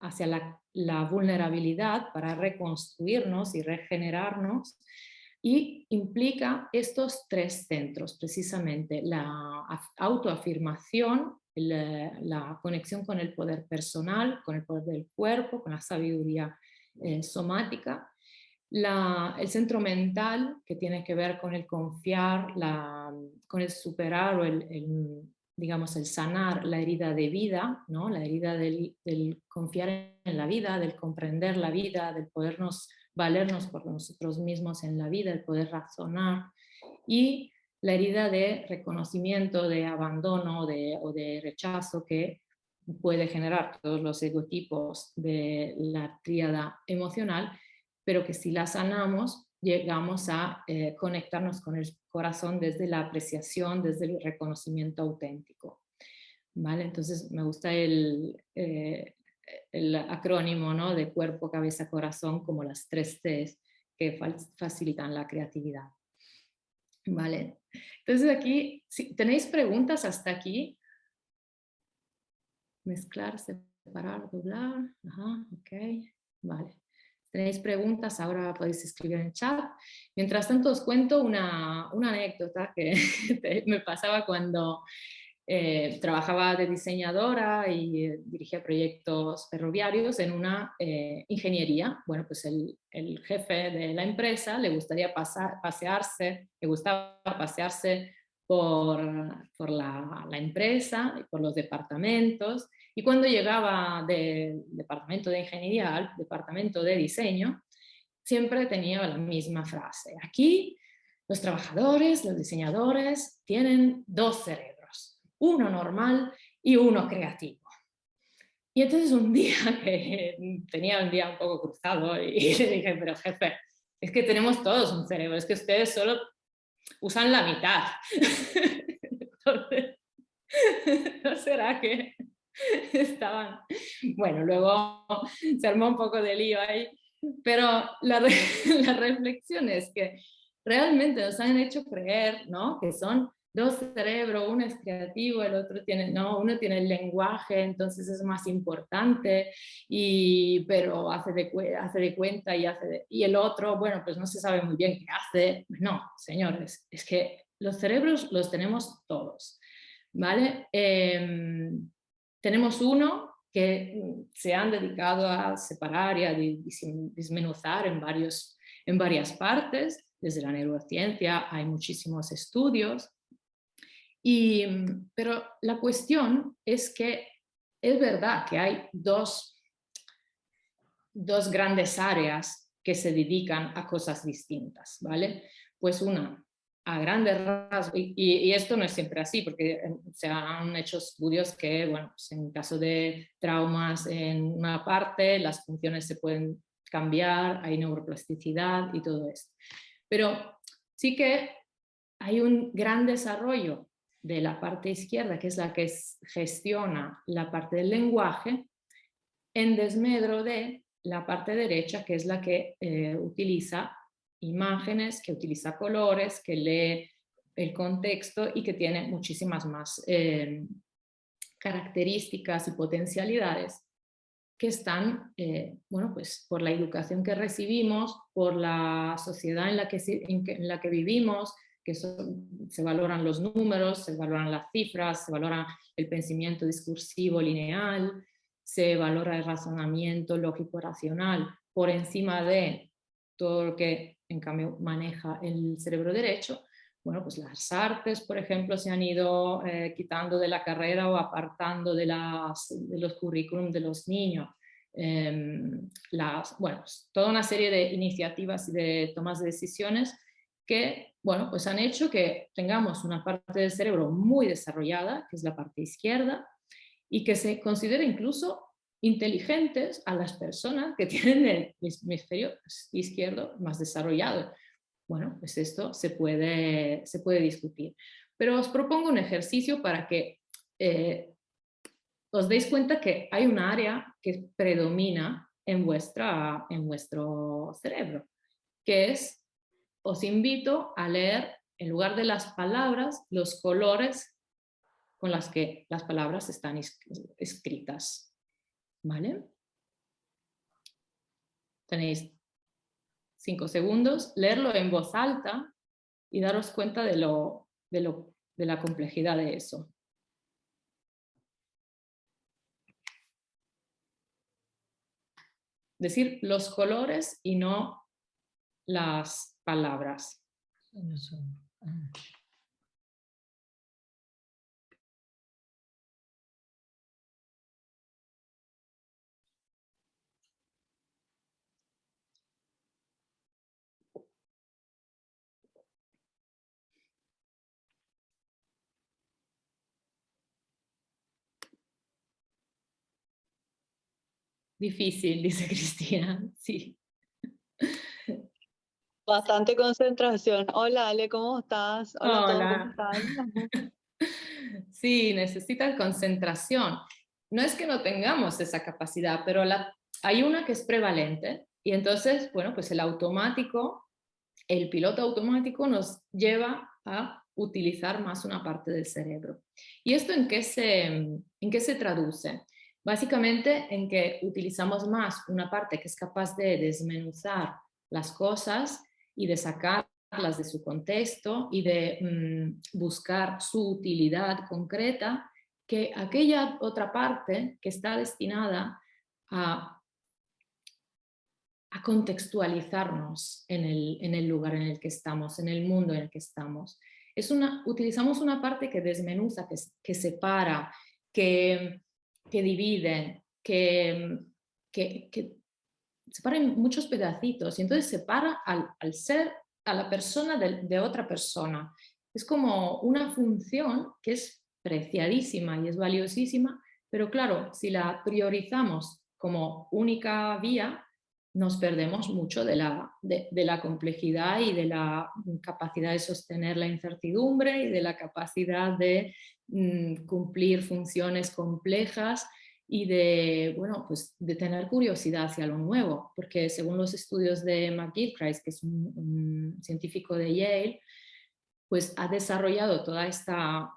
hacia la vulnerabilidad para reconstruirnos y regenerarnos, y implica estos tres centros, precisamente la autoafirmación, la conexión con el poder personal, con el poder del cuerpo, con la sabiduría somática, el centro mental, que tiene que ver con el confiar, con el superar o digamos, el sanar la herida de vida, ¿no?, la herida del confiar en la vida, del comprender la vida, del podernos valernos por nosotros mismos en la vida, el poder razonar, y la herida de reconocimiento, de abandono o de rechazo que puede generar todos los egotipos de la tríada emocional, pero que si la sanamos llegamos a conectarnos con el corazón desde la apreciación, desde el reconocimiento auténtico. ¿Vale? Entonces me gusta el acrónimo, ¿no?, de cuerpo, cabeza, corazón, como las 3 Cs que facilitan la creatividad. ¿Vale? Entonces aquí, si tenéis preguntas hasta aquí, mezclar, separar, doblar, ajá, ok, vale. Tenéis preguntas, ahora podéis escribir en el chat. Mientras tanto os cuento una anécdota que me pasaba cuando trabajaba de diseñadora y dirigía proyectos ferroviarios en una ingeniería. Bueno, pues el jefe de la empresa le gustaba pasearse por la empresa y por los departamentos, y cuando llegaba del departamento de ingeniería al departamento de diseño, siempre tenía la misma frase: aquí los trabajadores, los diseñadores tienen 2 cerebros, uno normal y uno creativo. Y entonces un día, que tenía un día un poco cruzado, y le dije: pero jefe, es que tenemos todos un cerebro, es que ustedes solo usan la mitad. Entonces, ¿no será que estaban? Bueno, luego se armó un poco de lío ahí, pero la reflexión es que realmente nos han hecho creer, ¿no?, que son dos cerebros, uno es creativo, el otro tiene, no, uno tiene el lenguaje, entonces es más importante, pero hace de cuenta y el otro, bueno, pues no se sabe muy bien qué hace. No, señores, es que los cerebros los tenemos todos, ¿vale? Tenemos uno que se han dedicado a separar y a desmenuzar en varias partes. Desde la neurociencia hay muchísimos estudios. Pero la cuestión es que es verdad que hay dos grandes áreas que se dedican a cosas distintas, ¿vale? Pues una, a grandes rasgos, y esto no es siempre así, porque se han hecho estudios que, bueno, pues en caso de traumas en una parte, las funciones se pueden cambiar, hay neuroplasticidad y todo esto. Pero sí que hay un gran desarrollo de la parte izquierda, que es la que gestiona la parte del lenguaje, en desmedro de la parte derecha, que es la que utiliza imágenes, que utiliza colores, que lee el contexto y que tiene muchísimas más características y potencialidades que están, bueno, pues por la educación que recibimos, por la sociedad en la que vivimos, que se valoran los números, se valoran las cifras, se valora el pensamiento discursivo lineal, se valora el razonamiento lógico-racional por encima de todo lo que en cambio maneja el cerebro derecho. Bueno, pues las artes, por ejemplo, se han ido quitando de la carrera o apartando de los currículum de los niños. Bueno, pues toda una serie de iniciativas y de tomas de decisiones que, bueno, pues han hecho que tengamos una parte del cerebro muy desarrollada, que es la parte izquierda, y que se considere incluso inteligentes a las personas que tienen el hemisferio izquierdo más desarrollado. Bueno, pues esto se puede discutir. Pero os propongo un ejercicio para que os deis cuenta que hay un área que predomina en vuestro cerebro, que es, os invito a leer, en lugar de las palabras, los colores con las que las palabras están escritas. ¿Vale? Tenéis 5 segundos, leerlo en voz alta y daros cuenta de la complejidad de eso. Decir los colores y no las palabras. Difícil, dice Cristina, sí. Bastante concentración. Hola, Ale, ¿cómo estás? Hola a todos, ¿cómo Hola. están? Sí, necesita concentración. No es que no tengamos esa capacidad, pero hay una que es prevalente y entonces, bueno, pues el piloto automático nos lleva a utilizar más una parte del cerebro. ¿Y esto en qué se traduce? Básicamente en que utilizamos más una parte que es capaz de desmenuzar las cosas y de sacarlas de su contexto y de buscar su utilidad concreta, que aquella otra parte que está destinada a contextualizarnos en el lugar en el que estamos, en el mundo en el que estamos. Utilizamos una parte que desmenuza, que separa, que divide, que separa en muchos pedacitos y entonces separa al ser, a la persona de otra persona. Es como una función que es preciadísima y es valiosísima, pero claro, si la priorizamos como única vía, nos perdemos mucho de la complejidad y de la capacidad de sostener la incertidumbre y de la capacidad de cumplir funciones complejas y bueno, pues de tener curiosidad hacia lo nuevo, porque según los estudios de McGilchrist, que es un científico de Yale, pues ha desarrollado toda esta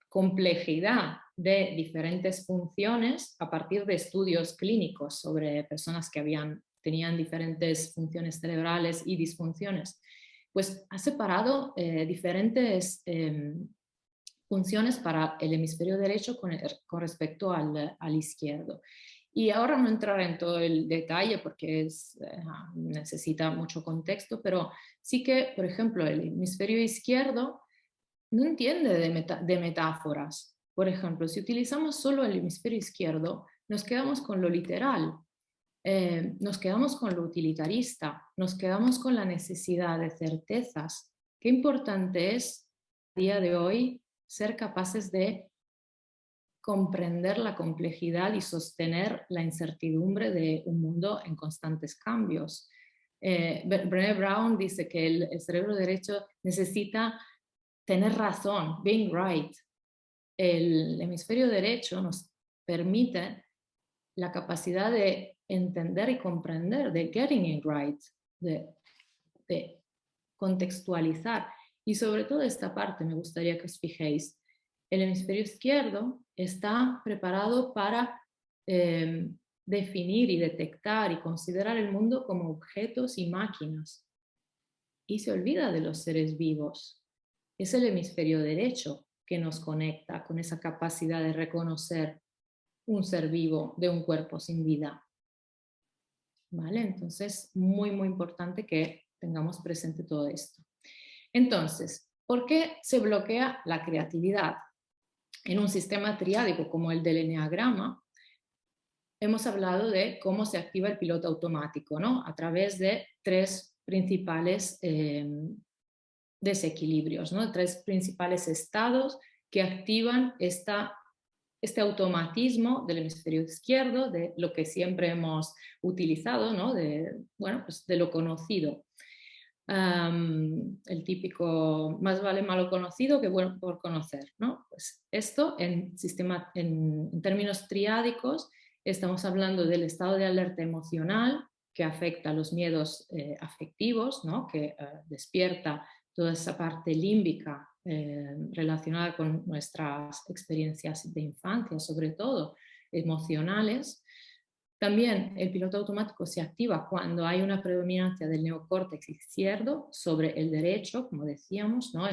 complejidad de diferentes funciones a partir de estudios clínicos sobre personas que tenían diferentes funciones cerebrales y disfunciones. Pues ha separado diferentes funciones para el hemisferio derecho con respecto al izquierdo. Y ahora no entraré en todo el detalle porque necesita mucho contexto, pero sí que, por ejemplo, el hemisferio izquierdo no entiende de metáforas. Por ejemplo, si utilizamos solo el hemisferio izquierdo, nos quedamos con lo literal, nos quedamos con lo utilitarista, nos quedamos con la necesidad de certezas. Qué importante es a día de hoy ser capaces de comprender la complejidad y sostener la incertidumbre de un mundo en constantes cambios. Brené Brown dice que el cerebro derecho necesita tener razón, being right. El hemisferio derecho nos permite la capacidad de entender y comprender, de getting it right, de contextualizar. Y sobre todo esta parte me gustaría que os fijéis. El hemisferio izquierdo está preparado para definir y detectar y considerar el mundo como objetos y máquinas. Y se olvida de los seres vivos. Es el hemisferio derecho que nos conecta con esa capacidad de reconocer un ser vivo de un cuerpo sin vida. ¿Vale? Entonces, muy importante que tengamos presente todo esto. Entonces, ¿por qué se bloquea la creatividad? En un sistema triádico como el del eneagrama, hemos hablado de cómo se activa el piloto automático, ¿no? A través de tres principales desequilibrios, ¿no? Tres principales estados que activan este automatismo del hemisferio izquierdo, de lo que siempre hemos utilizado, ¿no? Pues de lo conocido. El típico más vale malo conocido que bueno por conocer, ¿no? Pues esto en términos triádicos estamos hablando del estado de alerta emocional que afecta a los miedos afectivos, ¿no? Que despierta toda esa parte límbica relacionada con nuestras experiencias de infancia, sobre todo emocionales. También el piloto automático se activa cuando hay una predominancia del neocórtex izquierdo sobre el derecho, como decíamos, ¿no?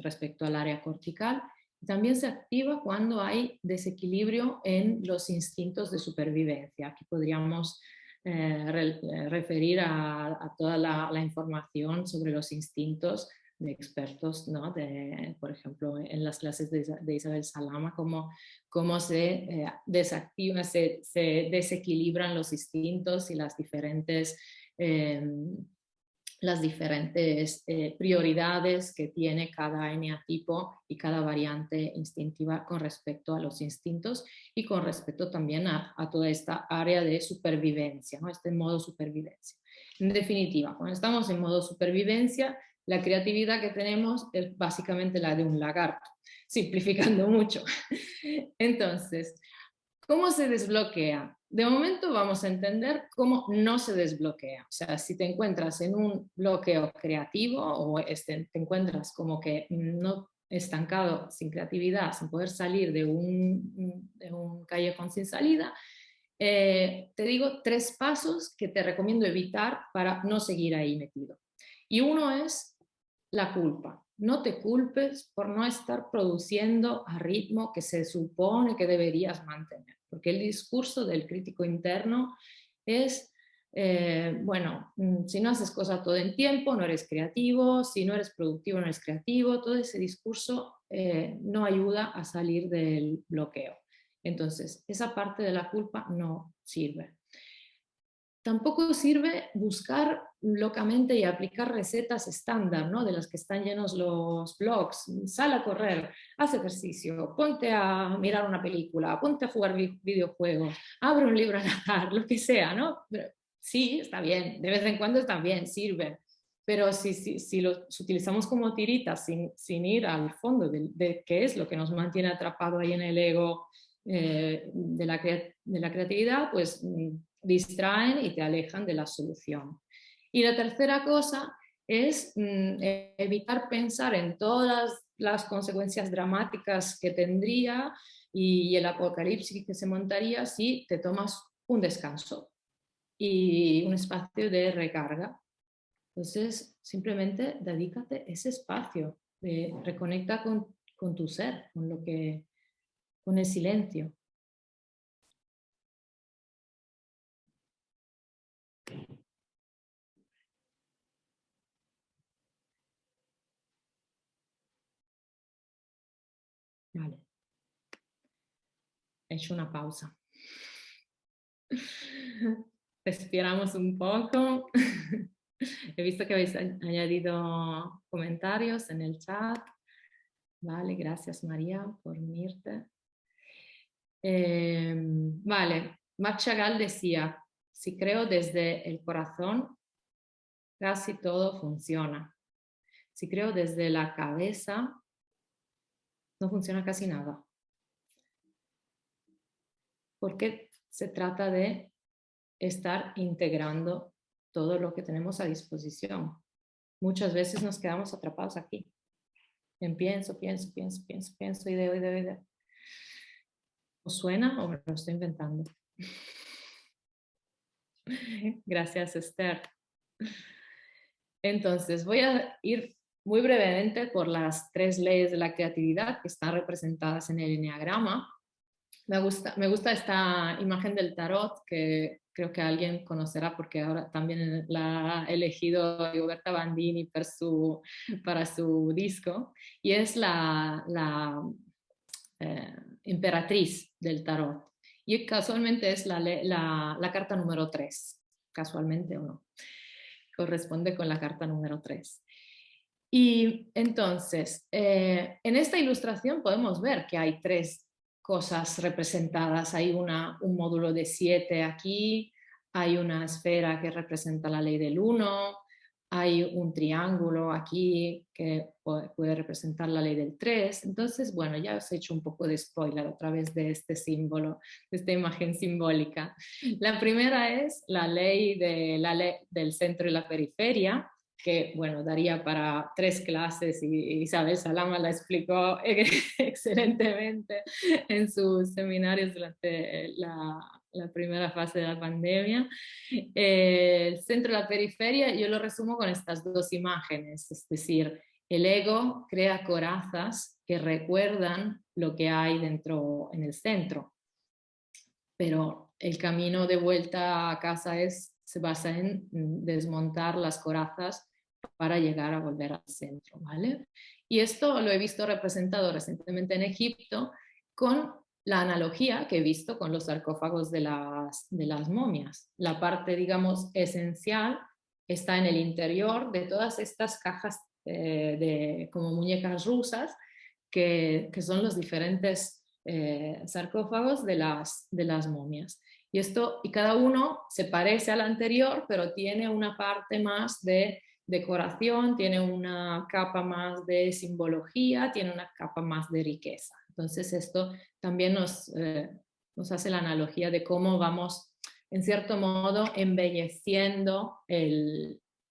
Respecto al área cortical. También se activa cuando hay desequilibrio en los instintos de supervivencia. Aquí podríamos referir a toda la información sobre los instintos de expertos, ¿no? Por ejemplo, en las clases de Isabel Salama, cómo se desactivan, se desequilibran los instintos y las diferentes prioridades que tiene cada eneatipo y cada variante instintiva con respecto a los instintos y con respecto también a toda esta área de supervivencia, ¿no? Este modo supervivencia. En definitiva, cuando estamos en modo supervivencia, la creatividad que tenemos es básicamente la de un lagarto, simplificando mucho. Entonces, ¿cómo se desbloquea? De momento vamos a entender cómo no se desbloquea. O sea, si te encuentras en un bloqueo creativo o te encuentras como que no estancado, sin creatividad, sin poder salir de un callejón sin salida, te digo 3 pasos que te recomiendo evitar para no seguir ahí metido. Y uno es la culpa. No te culpes por no estar produciendo a ritmo que se supone que deberías mantener, porque el discurso del crítico interno es, bueno, si no haces cosas todo en tiempo, no eres creativo, si no eres productivo, no eres creativo. Todo ese discurso no ayuda a salir del bloqueo. Entonces, esa parte de la culpa no sirve. Tampoco sirve buscar locamente y aplicar recetas estándar, ¿no? De las que están llenos los blogs. Sal a correr, haz ejercicio, ponte a mirar una película, ponte a jugar videojuegos, abre un libro al azar, lo que sea, ¿no? Pero, sí, está bien, de vez en cuando está bien, sirve. Pero si los utilizamos como tiritas sin ir al fondo de qué es lo que nos mantiene atrapado ahí en el ego de la creatividad, pues distraen y te alejan de la solución. Y la tercera cosa es evitar pensar en todas las consecuencias dramáticas que tendría y el apocalipsis que se montaría si te tomas un descanso y un espacio de recarga. Entonces, simplemente dedícate ese espacio, reconecta con tu ser, con el silencio. Vale. He hecho una pausa. Respiramos un poco. He visto que habéis añadido comentarios en el chat. Vale, gracias María por unirte. Vale, Marc Chagall decía, si creo desde el corazón, casi todo funciona. Si creo desde la cabeza, no funciona casi nada. Porque se trata de estar integrando todo lo que tenemos a disposición. Muchas veces nos quedamos atrapados aquí. En pienso, idea. ¿Os suena o me lo estoy inventando? Gracias, Esther. Entonces, voy a ir muy brevemente por las 3 leyes de la creatividad que están representadas en el enneagrama. Me gusta esta imagen del tarot que creo que alguien conocerá porque ahora también la ha elegido Roberta Bandini para su disco, y es la emperatriz del tarot. Y casualmente es la carta número 3, casualmente o no, corresponde con la carta número 3. Y entonces, en esta ilustración podemos ver que hay 3 cosas representadas. Hay un módulo de 7 aquí, hay una esfera que representa la ley del 1, hay un triángulo aquí que puede representar la ley del 3. Entonces, bueno, ya os he hecho un poco de spoiler a través de este símbolo, de esta imagen simbólica. La primera es la ley del centro y la periferia, que, bueno, daría para 3 clases y Isabel Salama la explicó excelentemente en sus seminarios durante la primera fase de la pandemia. El centro y la periferia yo lo resumo con estas 2 imágenes, es decir, el ego crea corazas que recuerdan lo que hay dentro en el centro, pero el camino de vuelta a casa se basa en desmontar las corazas para llegar a volver al centro, ¿vale? Y esto lo he visto representado recientemente en Egipto con la analogía que he visto con los sarcófagos de las momias. La parte, digamos, esencial está en el interior de todas estas cajas como muñecas rusas, que son los diferentes sarcófagos de las momias. Y cada uno se parece al anterior, pero tiene una parte más de decoración, tiene una capa más de simbología, tiene una capa más de riqueza. Entonces esto también nos hace la analogía de cómo vamos, en cierto modo, embelleciendo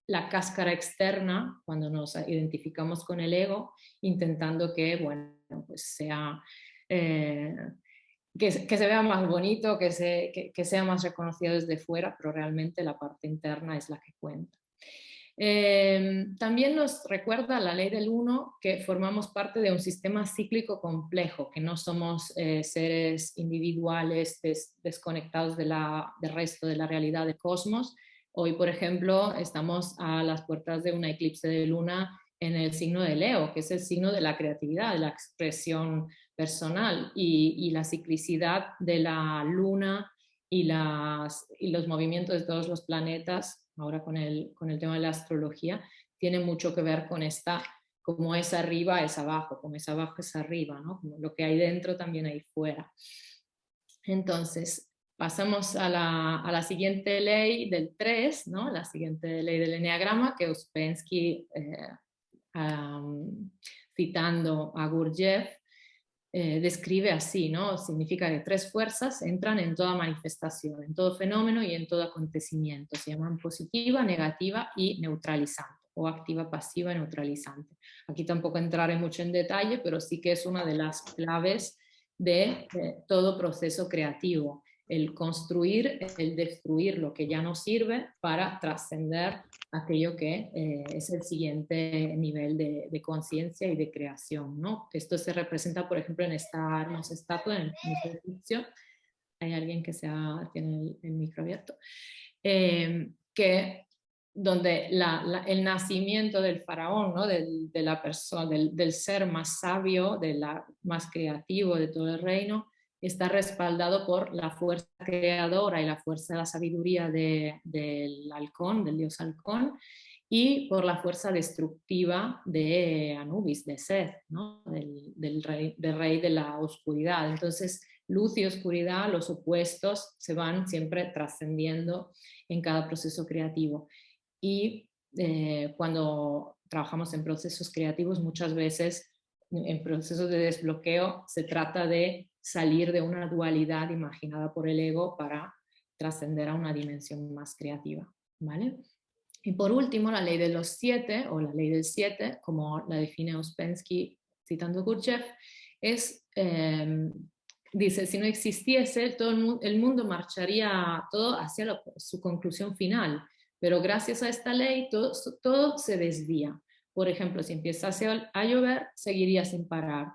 la cáscara externa cuando nos identificamos con el ego, intentando que, bueno, pues sea... que se vea más bonito, que sea más reconocido desde fuera, pero realmente la parte interna es la que cuenta. También nos recuerda la ley del 1 que formamos parte de un sistema cíclico complejo, que no somos seres individuales desconectados del resto de la realidad del cosmos. Hoy, por ejemplo, estamos a las puertas de una eclipse de luna en el signo de Leo, que es el signo de la creatividad, de la expresión personal, y la ciclicidad de la luna y los movimientos de todos los planetas, ahora con el tema de la astrología, tiene mucho que ver con como es arriba es abajo, como es abajo es arriba, ¿no? Como lo que hay dentro también hay fuera. Entonces, pasamos a la siguiente ley del 3, ¿no? La siguiente ley del enneagrama, que Ouspensky, citando a Gurdjieff, describe así, ¿no? Significa que 3 fuerzas entran en toda manifestación, en todo fenómeno y en todo acontecimiento. Se llaman positiva, negativa y neutralizante. o activa, pasiva y neutralizante. Aquí tampoco entraré mucho en detalle, pero sí que es una de las claves de todo proceso creativo, el construir, el destruir lo que ya no sirve para trascender aquello que es el siguiente nivel de conciencia y de creación, ¿no? Esto se representa, por ejemplo, en esta hermosa estatua, en el Museo Egipcio. Hay alguien que tiene el micro abierto. Que donde el nacimiento del faraón, ¿no? de la persona, del ser más sabio, más creativo de todo el reino, está respaldado por la fuerza creadora y la fuerza de la sabiduría del halcón, del dios halcón, y por la fuerza destructiva de Anubis, de Seth, ¿no? del rey de la oscuridad. Entonces, luz y oscuridad, los opuestos, se van siempre trascendiendo en cada proceso creativo. Y cuando trabajamos en procesos creativos, muchas veces en procesos de desbloqueo se trata de salir de una dualidad imaginada por el ego para trascender a una dimensión más creativa, ¿vale? Y por último, la ley de los 7, o la ley del 7, como la define Ouspensky citando Gurdjieff, es, dice, si no existiese, todo el mundo marcharía todo hacia su conclusión final, pero gracias a esta ley todo se desvía. Por ejemplo, si empiezase a llover, seguiría sin parar,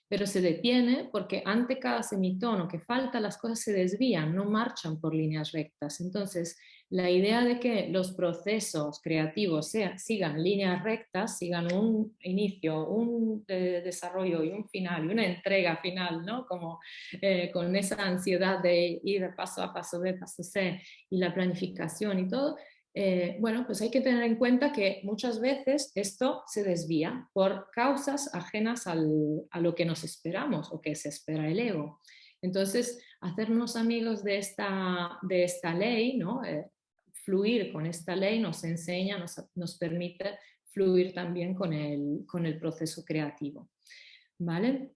pero se detiene porque ante cada semitono que falta, las cosas se desvían, no marchan por líneas rectas. Entonces, la idea de que los procesos creativos sigan líneas rectas, sigan un inicio, un desarrollo y un final, y una entrega final, ¿no? Como con esa ansiedad de ir paso a paso B, paso C, y la planificación y todo, bueno, pues hay que tener en cuenta que muchas veces esto se desvía por causas ajenas a lo que nos esperamos o que se espera el ego. Entonces, hacernos amigos de esta ley, ¿no? Fluir con esta ley nos enseña, nos permite fluir también con el proceso creativo, ¿vale?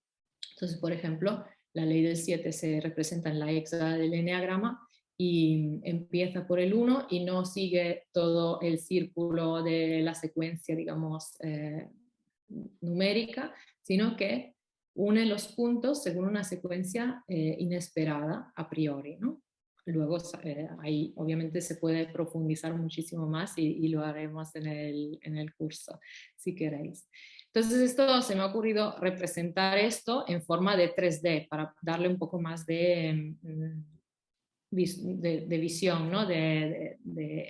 Entonces, por ejemplo, la ley del 7 se representa en la hexágono del eneagrama y empieza por el 1 y no sigue todo el círculo de la secuencia, digamos, numérica, sino que une los puntos según una secuencia inesperada a priori, ¿no? Luego ahí obviamente se puede profundizar muchísimo más y lo haremos en el curso, si queréis. Entonces esto se me ha ocurrido representar esto en forma de 3D para darle un poco más de visión, ¿no? de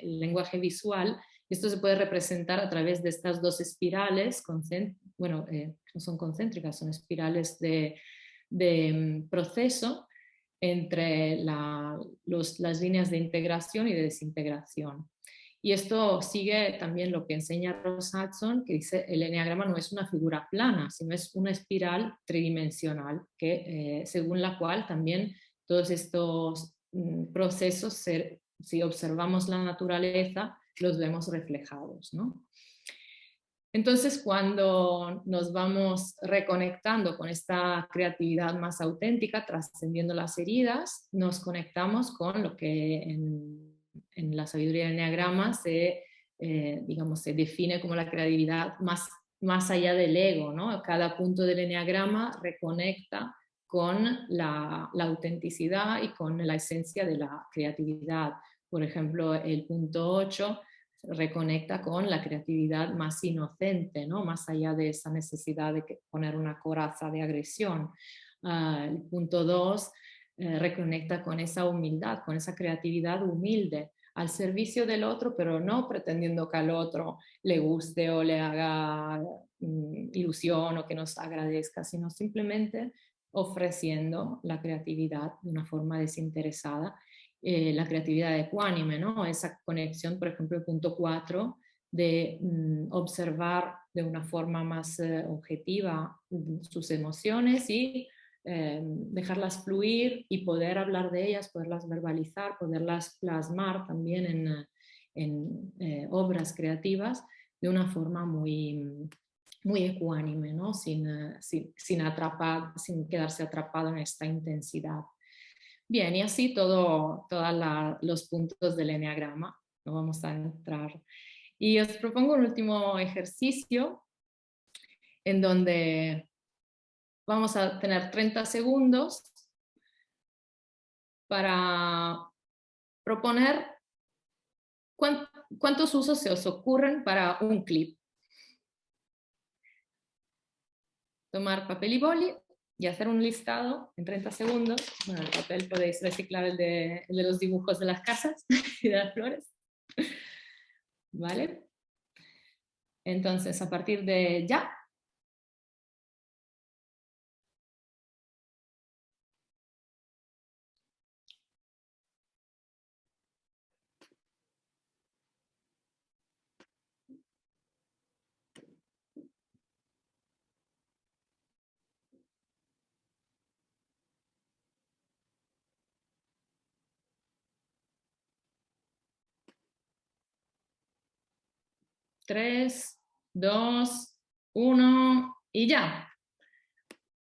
lenguaje visual. Esto se puede representar a través de estas dos espirales, bueno, no son concéntricas, son espirales de proceso entre las líneas de integración y de desintegración. Y esto sigue también lo que enseña Ross Hudson, que dice el eneagrama no es una figura plana, sino es una espiral tridimensional, según la cual también todos estos procesos, si observamos la naturaleza, los vemos reflejados, ¿no? Entonces, cuando nos vamos reconectando con esta creatividad más auténtica, trascendiendo las heridas, nos conectamos con lo que en la sabiduría del eneagrama digamos, se define como la creatividad más allá del ego, ¿no? Cada punto del eneagrama reconecta con la autenticidad y con la esencia de la creatividad. Por ejemplo, el punto 8 reconecta con la creatividad más inocente, ¿no? Más allá de esa necesidad de poner una coraza de agresión. El punto 2 reconecta con esa humildad, con esa creatividad humilde, al servicio del otro, pero no pretendiendo que al otro le guste o le haga ilusión o que nos agradezca, sino simplemente ofreciendo la creatividad de una forma desinteresada, la creatividad ecuánime, ¿no? Esa conexión, por ejemplo, el punto 4, de observar de una forma más objetiva sus emociones y dejarlas fluir y poder hablar de ellas, poderlas verbalizar, poderlas plasmar también en obras creativas de una forma muy ecuánime, ¿no? sin quedarse atrapado en esta intensidad. Bien, y así todos los puntos del eneagrama, no vamos a entrar Y os propongo un último ejercicio en donde vamos a tener 30 segundos para proponer cuántos usos se os ocurren para un clip. Tomar papel y boli y hacer un listado en 30 segundos. Bueno, el papel podéis reciclar el de los dibujos de las casas y de las flores. ¿Vale? Entonces, a partir de ya. Tres, dos, uno y ya.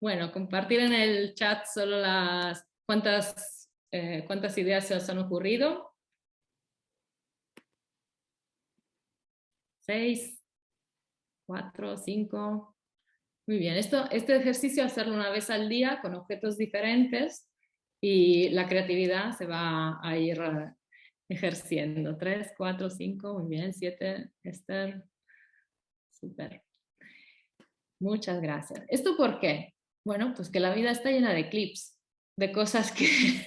Bueno, compartir en el chat solo cuántas ideas se os han ocurrido. 6, 4, 5. Muy bien, este ejercicio hacerlo una vez al día con objetos diferentes y la creatividad se va a ir ejerciendo. 3, 4, 5, muy bien, 7, Esther. Súper. Muchas gracias. ¿Esto por qué? Bueno, pues que la vida está llena de clips, de cosas que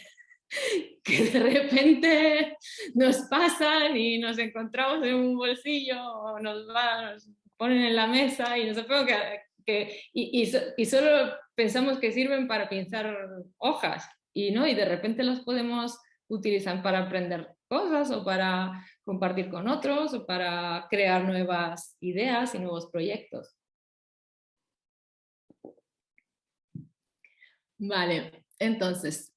de repente nos pasan y nos encontramos en un bolsillo o nos ponen en la mesa y nos supongo y solo pensamos que sirven para pintar hojas y de repente los podemos utilizar para aprender cosas o para compartir con otros o para crear nuevas ideas y nuevos proyectos. Vale, entonces,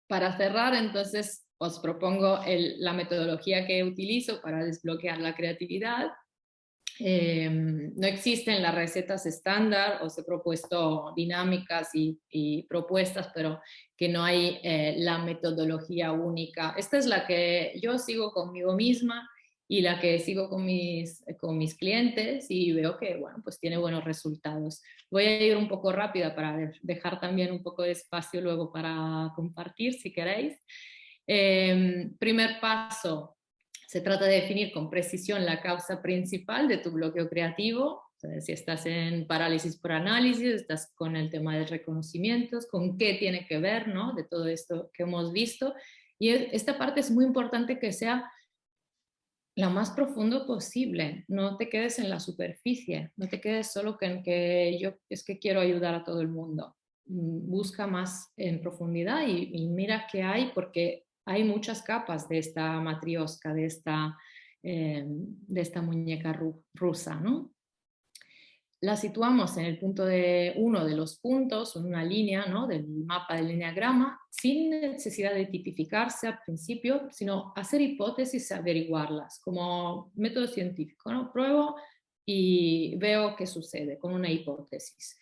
para cerrar, entonces os propongo la metodología que utilizo para desbloquear la creatividad. No existen las recetas estándar, os he propuesto dinámicas y propuestas, pero que no hay la metodología única. Esta es la que yo sigo conmigo misma y la que sigo con mis clientes y veo que, bueno, pues tiene buenos resultados. Voy a ir un poco rápida para dejar también un poco de espacio luego para compartir, si queréis. Primer paso, se trata de definir con precisión la causa principal de tu bloqueo creativo. Entonces, si estás en parálisis por análisis, estás con el tema de reconocimientos, con qué tiene que ver, ¿no? De todo esto que hemos visto. Y esta parte es muy importante que sea lo más profundo posible, no te quedes en la superficie, no te quedes solo en que yo es que quiero ayudar a todo el mundo. Busca más en profundidad y mira qué hay, porque hay muchas capas de esta matriosca, de esta muñeca rusa, ¿no? La situamos en el punto de uno de los puntos, en una línea, ¿no? Del mapa del lineagrama, sin necesidad de tipificarse al principio, sino hacer hipótesis y averiguarlas, como método científico, ¿no? Pruebo y veo qué sucede con una hipótesis.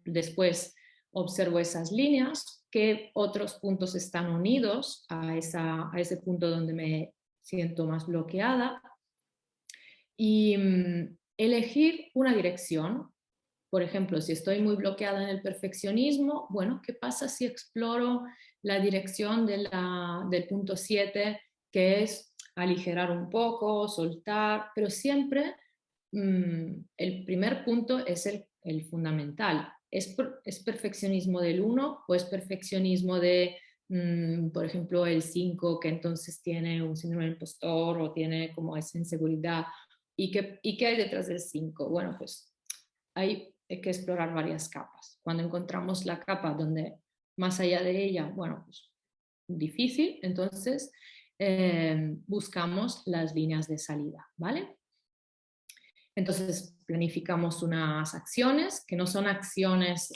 Después observo esas líneas, qué otros puntos están unidos a ese punto donde me siento más bloqueada, y elegir una dirección. Por ejemplo, si estoy muy bloqueada en el perfeccionismo, bueno, ¿qué pasa si exploro la dirección del punto 7, que es aligerar un poco, soltar, pero siempre el primer punto es el fundamental. ¿Es perfeccionismo del 1 o es perfeccionismo de, por ejemplo, el 5, que entonces tiene un síndrome del impostor o tiene como esa inseguridad? ¿Y qué hay detrás del 5? Bueno, pues hay que explorar varias capas. Cuando encontramos la capa donde más allá de ella, bueno, pues difícil, entonces buscamos las líneas de salida, ¿vale? Entonces planificamos unas acciones que no son acciones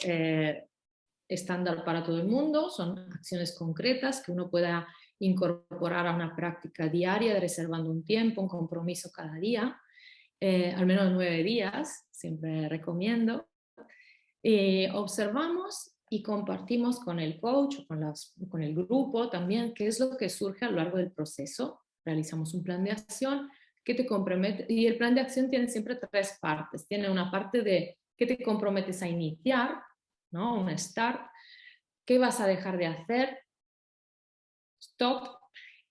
estándar para todo el mundo, son acciones concretas que uno pueda incorporar a una práctica diaria, reservando un tiempo, un compromiso cada día. Al menos 9 días, siempre recomiendo. Observamos y compartimos con el coach, con el grupo también, qué es lo que surge a lo largo del proceso. realizamos un plan de acción que te compromete, y el plan de acción tiene siempre 3 partes. Tiene una parte de qué te comprometes a iniciar, ¿no? Un start, qué vas a dejar de hacer, stop,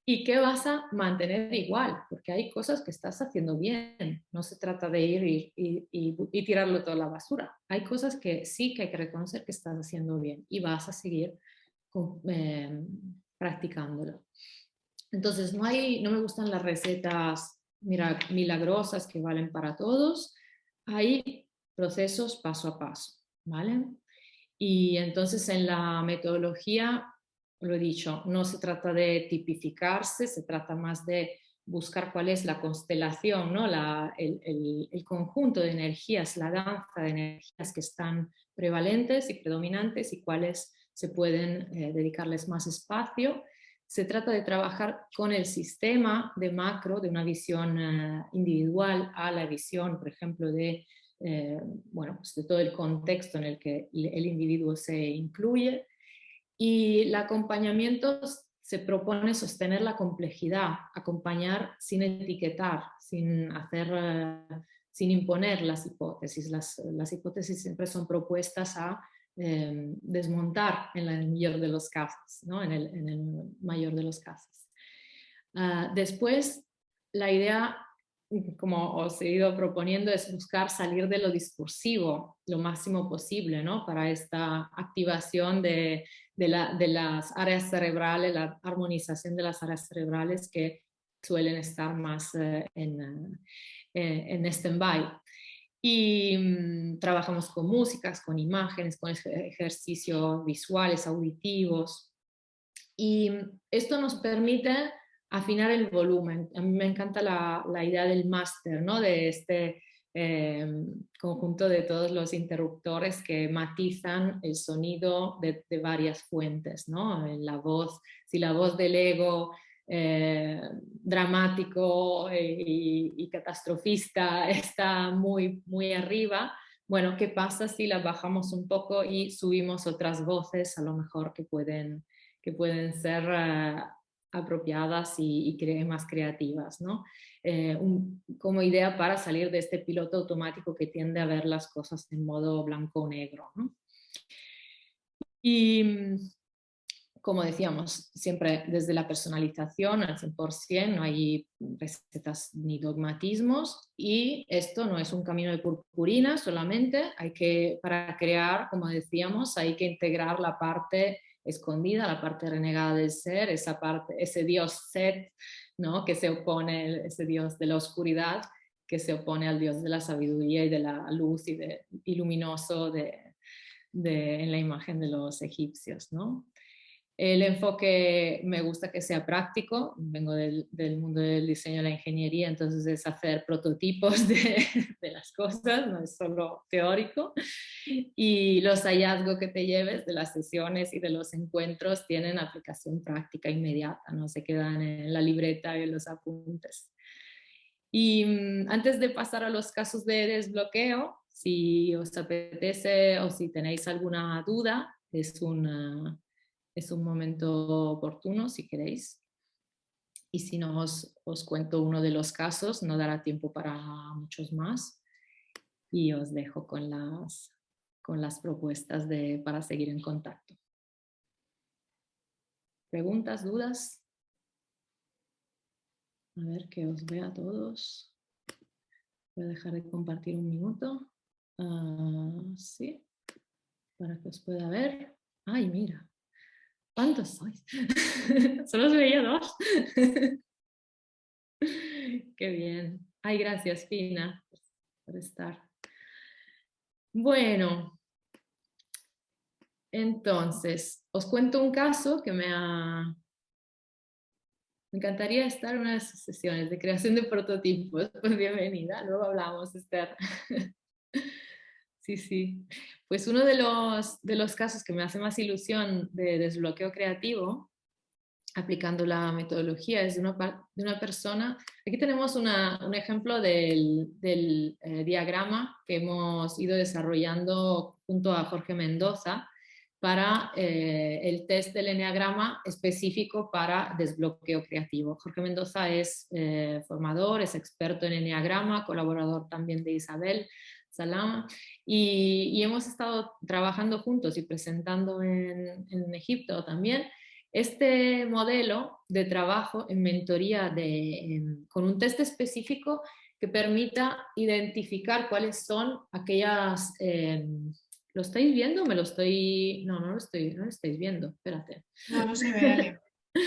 y qué vas a mantener igual, porque hay cosas que estás haciendo bien. No se trata de ir y tirarlo todo a la basura. Hay cosas que sí que hay que reconocer que estás haciendo bien y vas a seguir practicándolo. Entonces no me gustan las recetas milagrosas que valen para todos. Hay procesos paso a paso, ¿vale? Y entonces en la metodología, lo he dicho, no se trata de tipificarse, se trata más de buscar cuál es la constelación, ¿no? El conjunto de energías, la danza de energías que están prevalentes y predominantes y cuáles se pueden dedicarles más espacio. Se trata de trabajar con el sistema de macro, de una visión individual a la visión, por ejemplo, de bueno, pues de todo el contexto en el que el individuo se incluye. Y el acompañamiento se propone sostener la complejidad, acompañar sin etiquetar, sin imponer las hipótesis. Las hipótesis siempre son propuestas a desmontar en el mayor de los casos, ¿no? en el mayor de los casos. Después, la idea, como os he ido proponiendo, es buscar salir de lo discursivo lo máximo posible, ¿no? Para esta activación de las áreas cerebrales, la armonización de las áreas cerebrales que suelen estar más en stand-by. Y trabajamos con músicas, con imágenes, con ejercicios visuales, auditivos. Y esto nos permite afinar el volumen. A mí me encanta la idea del máster, ¿no? De este conjunto de todos los interruptores que matizan el sonido de varias fuentes, ¿no? La voz, si la voz del ego dramático y catastrofista está muy, muy arriba, bueno, ¿qué pasa si la bajamos un poco y subimos otras voces a lo mejor que pueden ser apropiadas y más creativas, ¿no? Como idea para salir de este piloto automático que tiende a ver las cosas en modo blanco o negro, ¿no? Y como decíamos, siempre desde la personalización al 100%, no hay recetas ni dogmatismos, y esto no es un camino de purpurina solamente, para crear, como decíamos, hay que integrar la parte escondida, la parte renegada del ser, esa parte, ese dios Set, ¿no? Que se opone, ese dios de la oscuridad, que se opone al dios de la sabiduría y de la luz y luminoso en la imagen de los egipcios, ¿no? El enfoque me gusta que sea práctico, vengo del mundo del diseño y la ingeniería, entonces es hacer prototipos de las cosas, no es solo teórico. Y los hallazgos que te lleves de las sesiones y de los encuentros tienen aplicación práctica inmediata, no se quedan en la libreta y en los apuntes. Y antes de pasar a los casos de desbloqueo, si os apetece o si tenéis alguna duda, es un momento oportuno si queréis. Y si no, os cuento uno de los casos, no dará tiempo para muchos más. Y os dejo con las propuestas para seguir en contacto. ¿Preguntas, dudas? A ver, que os vea a todos. Voy a dejar de compartir un minuto. Sí, para que os pueda ver. Ay, mira. ¿Cuántos sois? Solo os veía 2. Qué bien. Ay, gracias, Fina, por estar. Bueno, entonces, os cuento un caso que me encantaría estar en una de sus sesiones de creación de prototipos. Pues bienvenida, luego hablamos, Esther. Sí, sí. Pues uno de los casos que me hace más ilusión de desbloqueo creativo, aplicando la metodología, es de una persona. Aquí tenemos un ejemplo del diagrama que hemos ido desarrollando junto a Jorge Mendoza, para el test del eneagrama específico para desbloqueo creativo. Jorge Mendoza es formador, es experto en eneagrama, colaborador también de Isabel Salama, y hemos estado trabajando juntos y presentando en Egipto también este modelo de trabajo en mentoría con un test específico que permita identificar cuáles son aquellas... ¿Lo estáis viendo? ¿Me lo estoy...? No, no lo estáis viendo. Espérate. No, no se ve, Ale.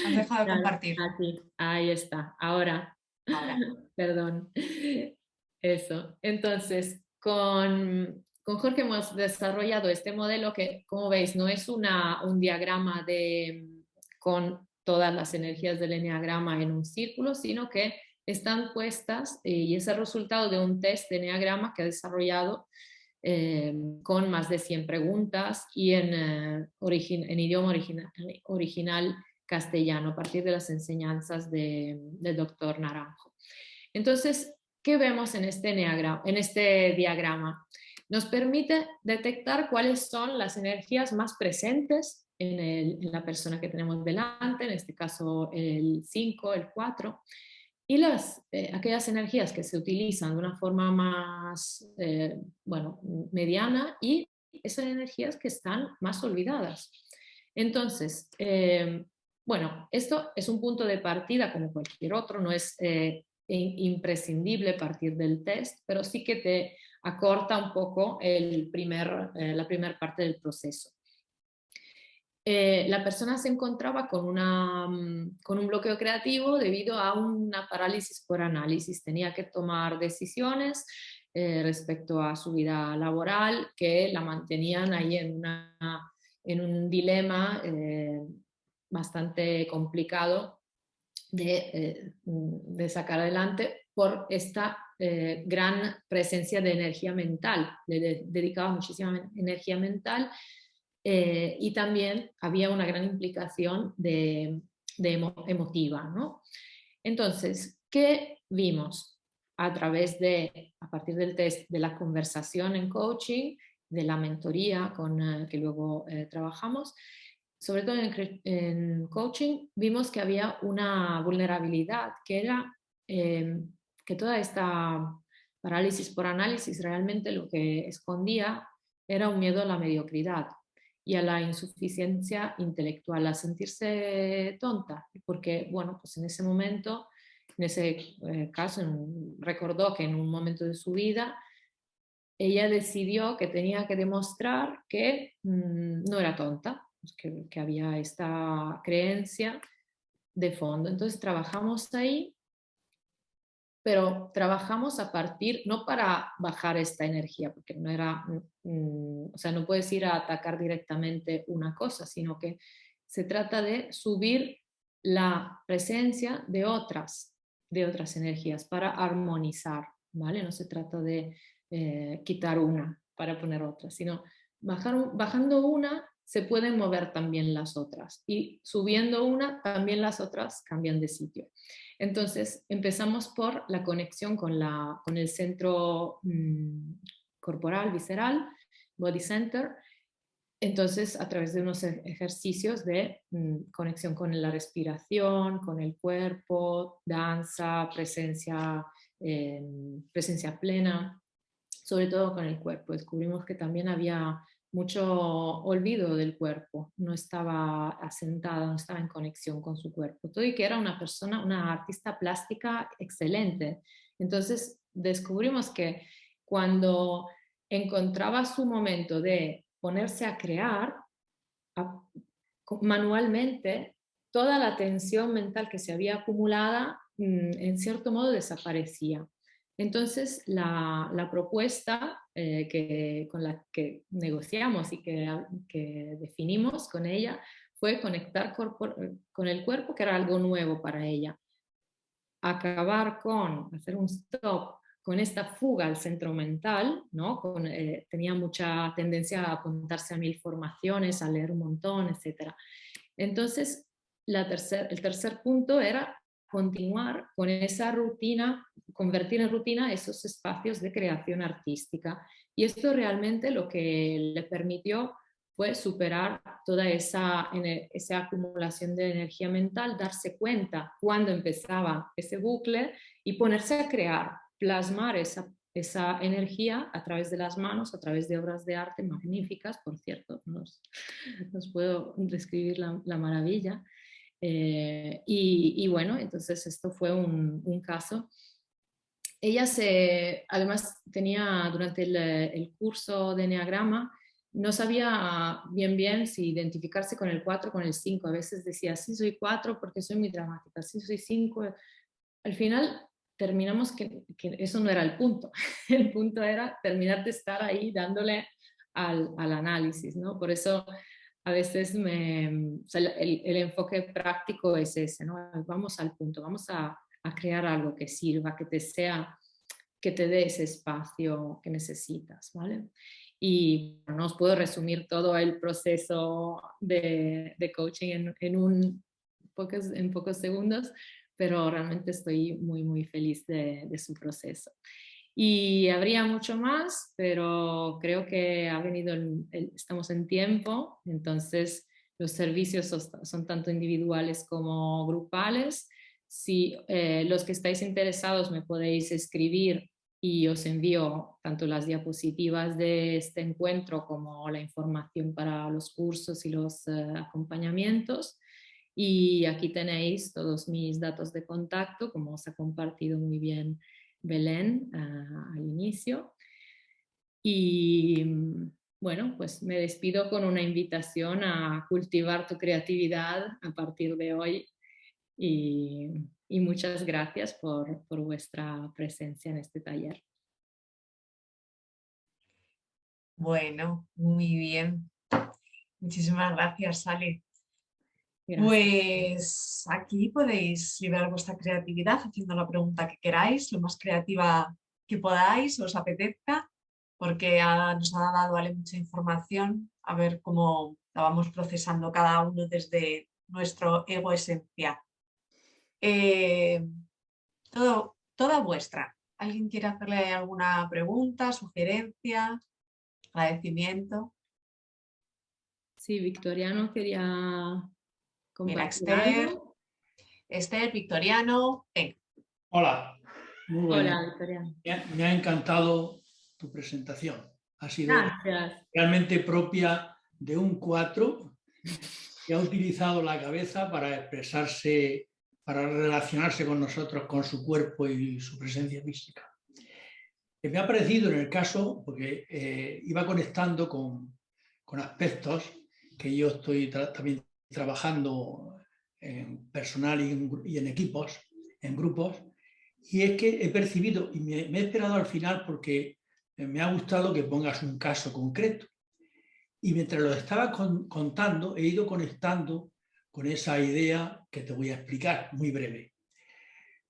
Has dejado de compartir. Aquí, ahí está. Ahora. Perdón. Eso. Entonces, con Jorge hemos desarrollado este modelo que, como veis, no es un diagrama con todas las energías del eneagrama en un círculo, sino que están puestas y es el resultado de un test de eneagrama que ha desarrollado con más de 100 preguntas y en idioma original castellano, a partir de las enseñanzas del doctor Naranjo. Entonces, ¿qué vemos en este diagrama? Nos permite detectar cuáles son las energías más presentes en la persona que tenemos delante, en este caso el 5, el 4, y aquellas energías que se utilizan de una forma más mediana y esas energías que están más olvidadas. Entonces, esto es un punto de partida como cualquier otro, no es imprescindible partir del test, pero sí que te acorta un poco la primera parte del proceso. La persona se encontraba con un bloqueo creativo debido a una parálisis por análisis. Tenía que tomar decisiones respecto a su vida laboral que la mantenían ahí en un dilema bastante complicado de sacar adelante por esta gran presencia de energía mental. Le dedicaba muchísima energía mental. Y también había una gran implicación emotiva, ¿no? Entonces, ¿qué vimos? A partir del test de la conversación en coaching, de la mentoría que luego trabajamos, sobre todo en coaching, vimos que había una vulnerabilidad, que era que toda esta parálisis por análisis realmente lo que escondía era un miedo a la mediocridad y a la insuficiencia intelectual, a sentirse tonta, porque, pues en ese momento, en ese caso, recordó que en un momento de su vida, ella decidió que tenía que demostrar que no era tonta, que había esta creencia de fondo. Entonces trabajamos ahí, pero trabajamos a partir, no para bajar esta energía, porque no era, o sea, no puedes ir a atacar directamente una cosa, sino que se trata de subir la presencia de otras energías para armonizar, ¿vale? No se trata de quitar una para poner otra, sino bajando una se pueden mover también las otras y subiendo una también las otras cambian de sitio. Entonces empezamos por la conexión con el centro corporal, visceral, body center. Entonces a través de unos ejercicios de conexión con la respiración, con el cuerpo, danza, presencia plena, sobre todo con el cuerpo. Descubrimos que también había mucho olvido del cuerpo, no estaba asentada, no estaba en conexión con su cuerpo. Todo y que era una persona, una artista plástica excelente. Entonces descubrimos que cuando encontraba su momento de ponerse a crear manualmente, toda la tensión mental que se había acumulada en cierto modo desaparecía. Entonces, la propuesta con la que negociamos y que definimos con ella fue conectar con el cuerpo, que era algo nuevo para ella. Hacer un stop con esta fuga al centro mental, ¿no? Tenía mucha tendencia a apuntarse a 1000 formaciones, a leer un montón, etc. Entonces, el tercer punto era continuar con esa rutina, convertir en rutina esos espacios de creación artística. Y esto realmente lo que le permitió fue superar toda esa acumulación de energía mental, darse cuenta cuando empezaba ese bucle y ponerse a crear, plasmar esa energía a través de las manos, a través de obras de arte magníficas, por cierto, nos puedo describir la maravilla. Y bueno, entonces esto fue un caso. Ella además tenía durante el curso de Enneagrama, no sabía bien si identificarse con el 4 o con el 5. A veces decía, sí, soy 4 porque soy muy dramática, sí, soy 5. Al final terminamos que eso no era el punto. El punto era terminar de estar ahí dándole al análisis, ¿no? Por eso a veces o sea, el enfoque práctico es ese, ¿no? Vamos al punto, vamos a crear algo que sirva, que te dé ese espacio que necesitas, ¿vale? Y no os puedo resumir todo el proceso de coaching en pocos segundos, pero realmente estoy muy feliz de su proceso. Y habría mucho más, pero creo que estamos en tiempo, entonces los servicios son tanto individuales como grupales. Si los que estáis interesados me podéis escribir y os envío tanto las diapositivas de este encuentro como la información para los cursos y los acompañamientos. Y aquí tenéis todos mis datos de contacto, como os ha compartido muy bien Belén al inicio. Y bueno, pues me despido con una invitación a cultivar tu creatividad a partir de hoy. Y muchas gracias por vuestra presencia en este taller. Bueno, muy bien. Muchísimas gracias, Sally. Gracias. Pues aquí podéis liberar vuestra creatividad haciendo la pregunta que queráis, lo más creativa que podáis, os apetezca, porque nos ha dado Ale mucha información, a ver cómo la vamos procesando cada uno desde nuestro ego esencia. Toda vuestra. ¿Alguien quiere hacerle alguna pregunta, sugerencia, agradecimiento? Sí, Victoriano quería Mira, compartir algo. Esther, Victoriano, venga. Hola, muy buenas. Hola, Victoriano. Me ha encantado tu presentación. Ha sido Gracias. realmente propia de un 4 que ha utilizado la cabeza para expresarse, para relacionarse con nosotros, con su cuerpo y su presencia física. Me ha parecido en el caso, porque iba conectando con aspectos que yo estoy también trabajando en personal y en equipos, en grupos, y es que he percibido, y me he esperado al final porque me ha gustado que pongas un caso concreto. Y mientras lo estaba contando, he ido conectando con esa idea que te voy a explicar, muy breve.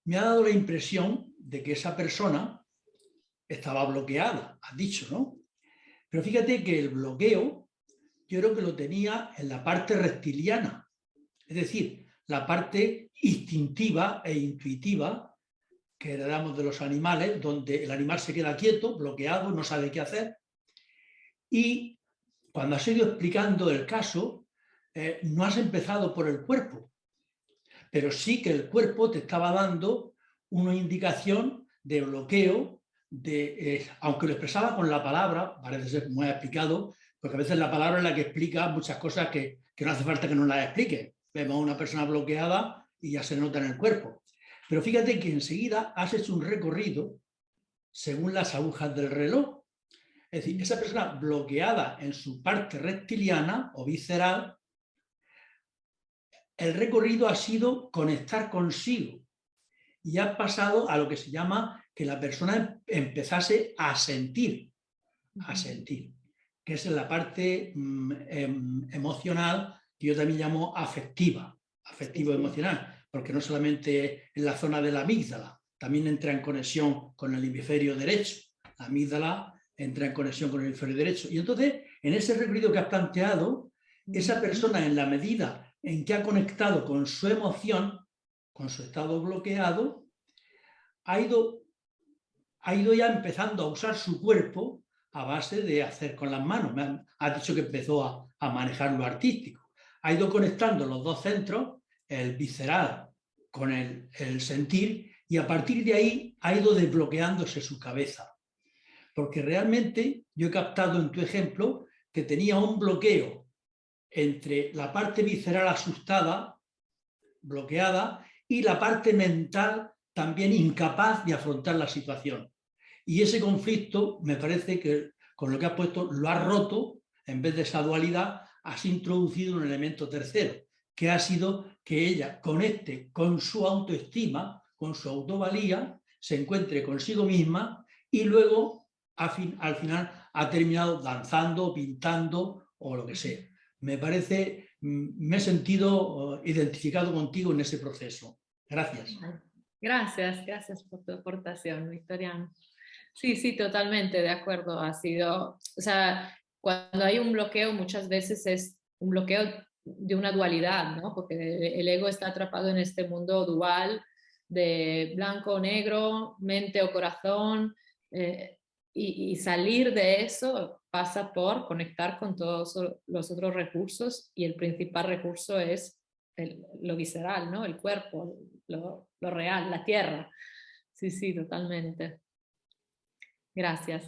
Me ha dado la impresión de que esa persona estaba bloqueada, has dicho, ¿no? Pero fíjate que el bloqueo yo creo que lo tenía en la parte reptiliana, es decir, la parte instintiva e intuitiva que heredamos de los animales, donde el animal se queda quieto, bloqueado, no sabe qué hacer. Y cuando has ido explicando el caso, no has empezado por el cuerpo, pero sí que el cuerpo te estaba dando una indicación de bloqueo, aunque lo expresaba con la palabra, parece ser como he explicado, porque a veces la palabra es la que explica muchas cosas que no hace falta que nos las explique. Vemos a una persona bloqueada y ya se nota en el cuerpo. Pero fíjate que enseguida has hecho un recorrido según las agujas del reloj. Es decir, esa persona bloqueada en su parte reptiliana o visceral, el recorrido ha sido conectar consigo y ha pasado a lo que se llama que la persona empezase a sentir, que es la parte emocional que yo también llamo afectiva, afectivo-emocional, porque no solamente en la zona de la amígdala, también entra en conexión con el hemisferio derecho. La amígdala entra en conexión con el hemisferio derecho. Y entonces, en ese recorrido que has planteado, esa persona, en la medida en que ha conectado con su emoción, con su estado bloqueado, ha ido ya empezando a usar su cuerpo, a base de hacer con las manos. Ha dicho que empezó a manejar lo artístico. Ha ido conectando los dos centros, el visceral con el sentir, y a partir de ahí ha ido desbloqueándose su cabeza. Porque realmente yo he captado en tu ejemplo que tenía un bloqueo entre la parte visceral asustada, bloqueada, y la parte mental también incapaz de afrontar la situación. Y ese conflicto, me parece que con lo que has puesto, lo has roto. En vez de esa dualidad, has introducido un elemento tercero, que ha sido que ella conecte con su autoestima, con su autovalía, se encuentre consigo misma y luego, al final, ha terminado danzando, pintando o lo que sea. Me parece, me he sentido identificado contigo en ese proceso. Gracias. Gracias por tu aportación, Victoriano. Sí, sí, totalmente de acuerdo. Ha sido, o sea, cuando hay un bloqueo, muchas veces es un bloqueo de una dualidad, ¿no? Porque el ego está atrapado en este mundo dual de blanco o negro, mente o corazón, y salir de eso pasa por conectar con todos los otros recursos, y el principal recurso es lo visceral, ¿no? El cuerpo, lo real, la tierra. Sí, sí, totalmente. Gracias.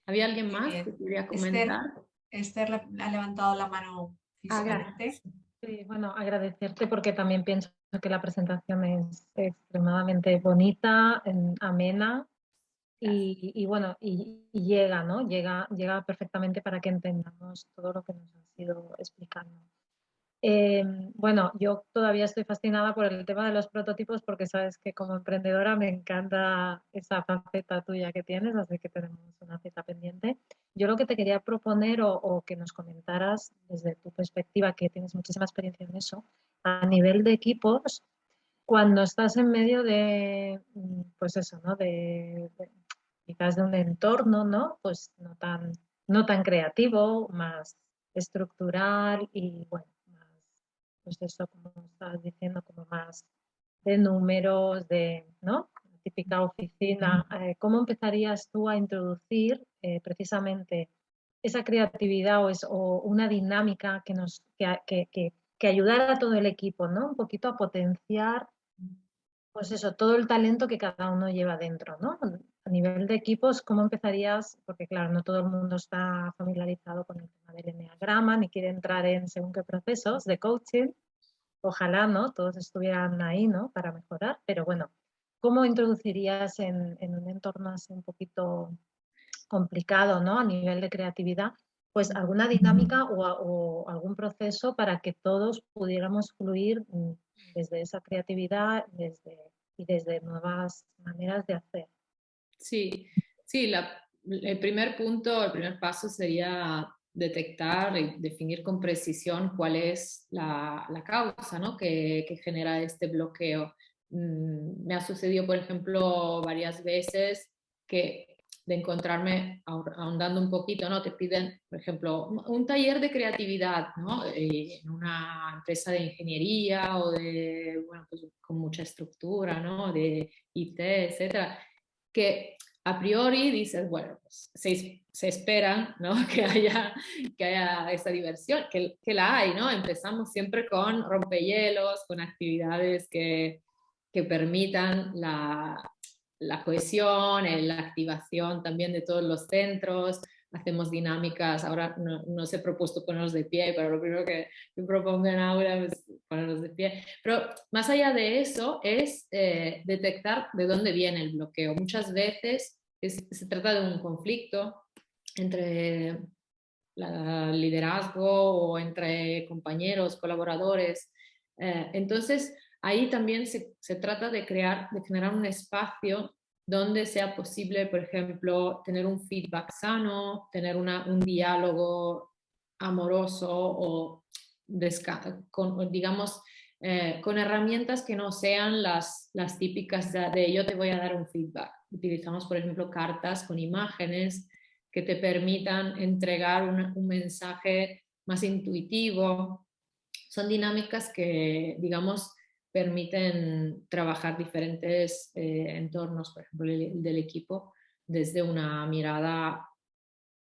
¿Había alguien más que quería comentar? Esther ha levantado la mano físicamente. Sí, bueno, agradecerte porque también pienso que la presentación es extremadamente bonita, amena y bueno, y llega, ¿no? Llega perfectamente para que entendamos todo lo que nos has ido explicando. Bueno, yo todavía estoy fascinada por el tema de los prototipos porque sabes que como emprendedora me encanta esa faceta tuya que tienes, así que tenemos una cita pendiente. Yo lo que te quería proponer o que nos comentaras desde tu perspectiva, que tienes muchísima experiencia en eso, a nivel de equipos, cuando estás en medio de, pues eso, ¿no? Quizás de un entorno, ¿no? Pues no tan creativo, más estructural y bueno, pues eso, como estabas diciendo, como más de números, ¿no? La típica oficina. ¿Cómo empezarías tú a introducir precisamente esa creatividad o una dinámica que ayudara a todo el equipo, ¿no? Un poquito a potenciar, pues eso, todo el talento que cada uno lleva dentro, ¿no? A nivel de equipos, ¿cómo empezarías? Porque claro, no todo el mundo está familiarizado con el tema del enneagrama, ni quiere entrar en según qué procesos de coaching. Ojalá, ¿no? Todos estuvieran ahí, ¿no? Para mejorar, pero bueno, ¿cómo introducirías en un entorno así un poquito complicado, ¿no? A nivel de creatividad, pues alguna dinámica o algún proceso para que todos pudiéramos fluir desde esa creatividad y desde nuevas maneras de hacer. Sí, sí, el primer punto, el primer paso sería detectar y definir con precisión cuál es la causa, ¿no? que genera este bloqueo. Me ha sucedido, por ejemplo, varias veces que de encontrarme, ahondando un poquito, ¿no? Te piden, por ejemplo, un taller de creatividad, ¿no? En una empresa de ingeniería o de, bueno, pues con mucha estructura, ¿no? De IT, etcétera, que a priori dices, bueno, pues se espera, ¿no? que haya esa diversión, que la hay, ¿no? Empezamos siempre con rompehielos, con actividades que permitan la cohesión, la activación también de todos los centros. Hacemos dinámicas, ahora no se ha propuesto ponernos de pie, pero lo primero que propongo en aula es ponernos de pie. Pero más allá de eso es detectar de dónde viene el bloqueo. Muchas veces se trata de un conflicto entre el liderazgo o entre compañeros, colaboradores. Entonces, ahí también se trata de generar un espacio donde sea posible, por ejemplo, tener un feedback sano, tener un diálogo amoroso o digamos, con herramientas que no sean las típicas de yo te voy a dar un feedback. Utilizamos, por ejemplo, cartas con imágenes que te permitan entregar un mensaje más intuitivo. Son dinámicas que, digamos, permiten trabajar diferentes entornos, por ejemplo, el del equipo, desde una mirada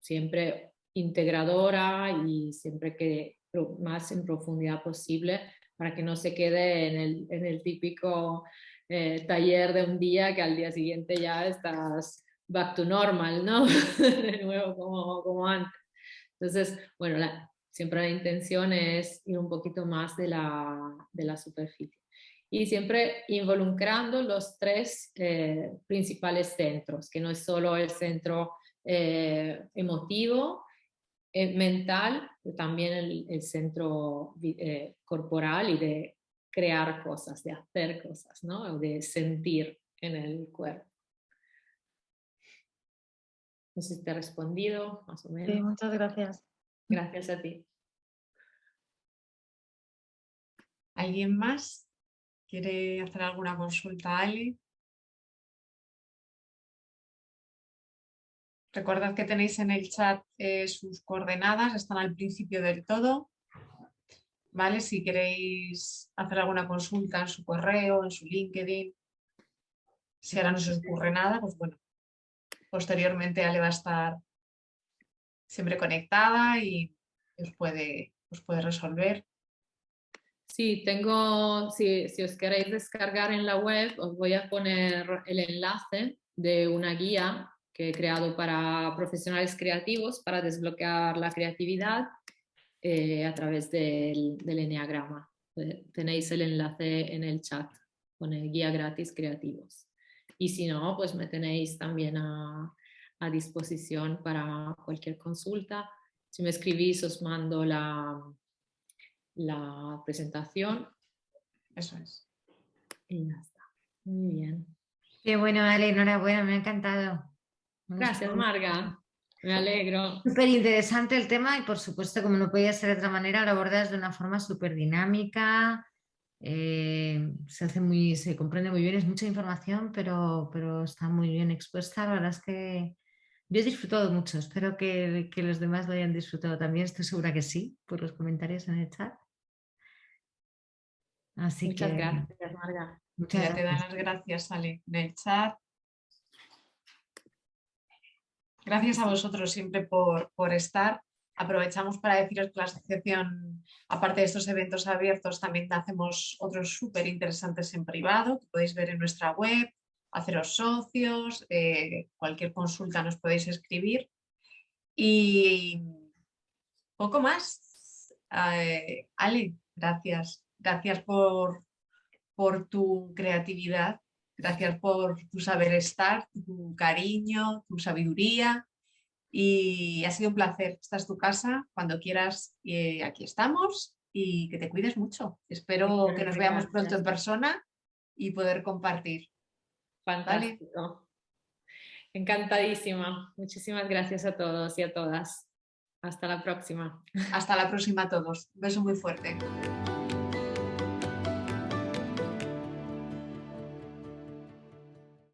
siempre integradora y siempre que más en profundidad posible, para que no se quede en el típico taller de un día que al día siguiente ya estás back to normal, ¿no? De nuevo como antes. Entonces, bueno, siempre la intención es ir un poquito más de la superficie. Y siempre involucrando los tres principales centros, que no es solo el centro emotivo, mental, pero también el centro corporal y de crear cosas, de hacer cosas, ¿no? De sentir en el cuerpo. No sé si te he respondido, más o menos. Sí, muchas gracias. Gracias a ti. ¿Alguien más quiere hacer alguna consulta, Ale? Recordad que tenéis en el chat sus coordenadas, están al principio del todo. ¿Vale? Si queréis hacer alguna consulta en su correo, en su LinkedIn, si ahora no se os ocurre nada, pues bueno, posteriormente Ale va a estar siempre conectada y os puede resolver. Sí, si os queréis descargar en la web, os voy a poner el enlace de una guía que he creado para profesionales creativos para desbloquear la creatividad a través del Enneagrama. Tenéis el enlace en el chat, pone guía gratis creativos. Y si no, pues me tenéis también a disposición para cualquier consulta. Si me escribís, os mando la presentación. Eso es. Y ya está. Muy bien. Qué bueno, Ale, enhorabuena, me ha encantado. Gracias, Marga. Me alegro. Súper interesante el tema y por supuesto, como no podía ser de otra manera, lo abordas de una forma súper dinámica. Se comprende muy bien, es mucha información, pero está muy bien expuesta. La verdad es que yo he disfrutado mucho, espero que los demás lo hayan disfrutado también, estoy segura que sí, por los comentarios en el chat. Así Muchas que gracias, Marga. muchas Ya te dan gracias. las gracias, Ale, en el chat. Gracias a vosotros siempre por estar. Aprovechamos para deciros que la asociación, aparte de estos eventos abiertos, también hacemos otros súper interesantes en privado, que podéis ver en nuestra web, haceros socios, cualquier consulta nos podéis escribir. Y poco más. Ale, gracias. Gracias por tu creatividad. Gracias por tu saber estar, tu cariño, tu sabiduría. Y ha sido un placer. Esta es tu casa. Cuando quieras, aquí estamos y que te cuides mucho. Espero que nos veamos pronto en persona y poder compartir. Fantástico. ¿Vale? Encantadísima. Muchísimas gracias a todos y a todas. Hasta la próxima. Hasta la próxima a todos. Un beso muy fuerte.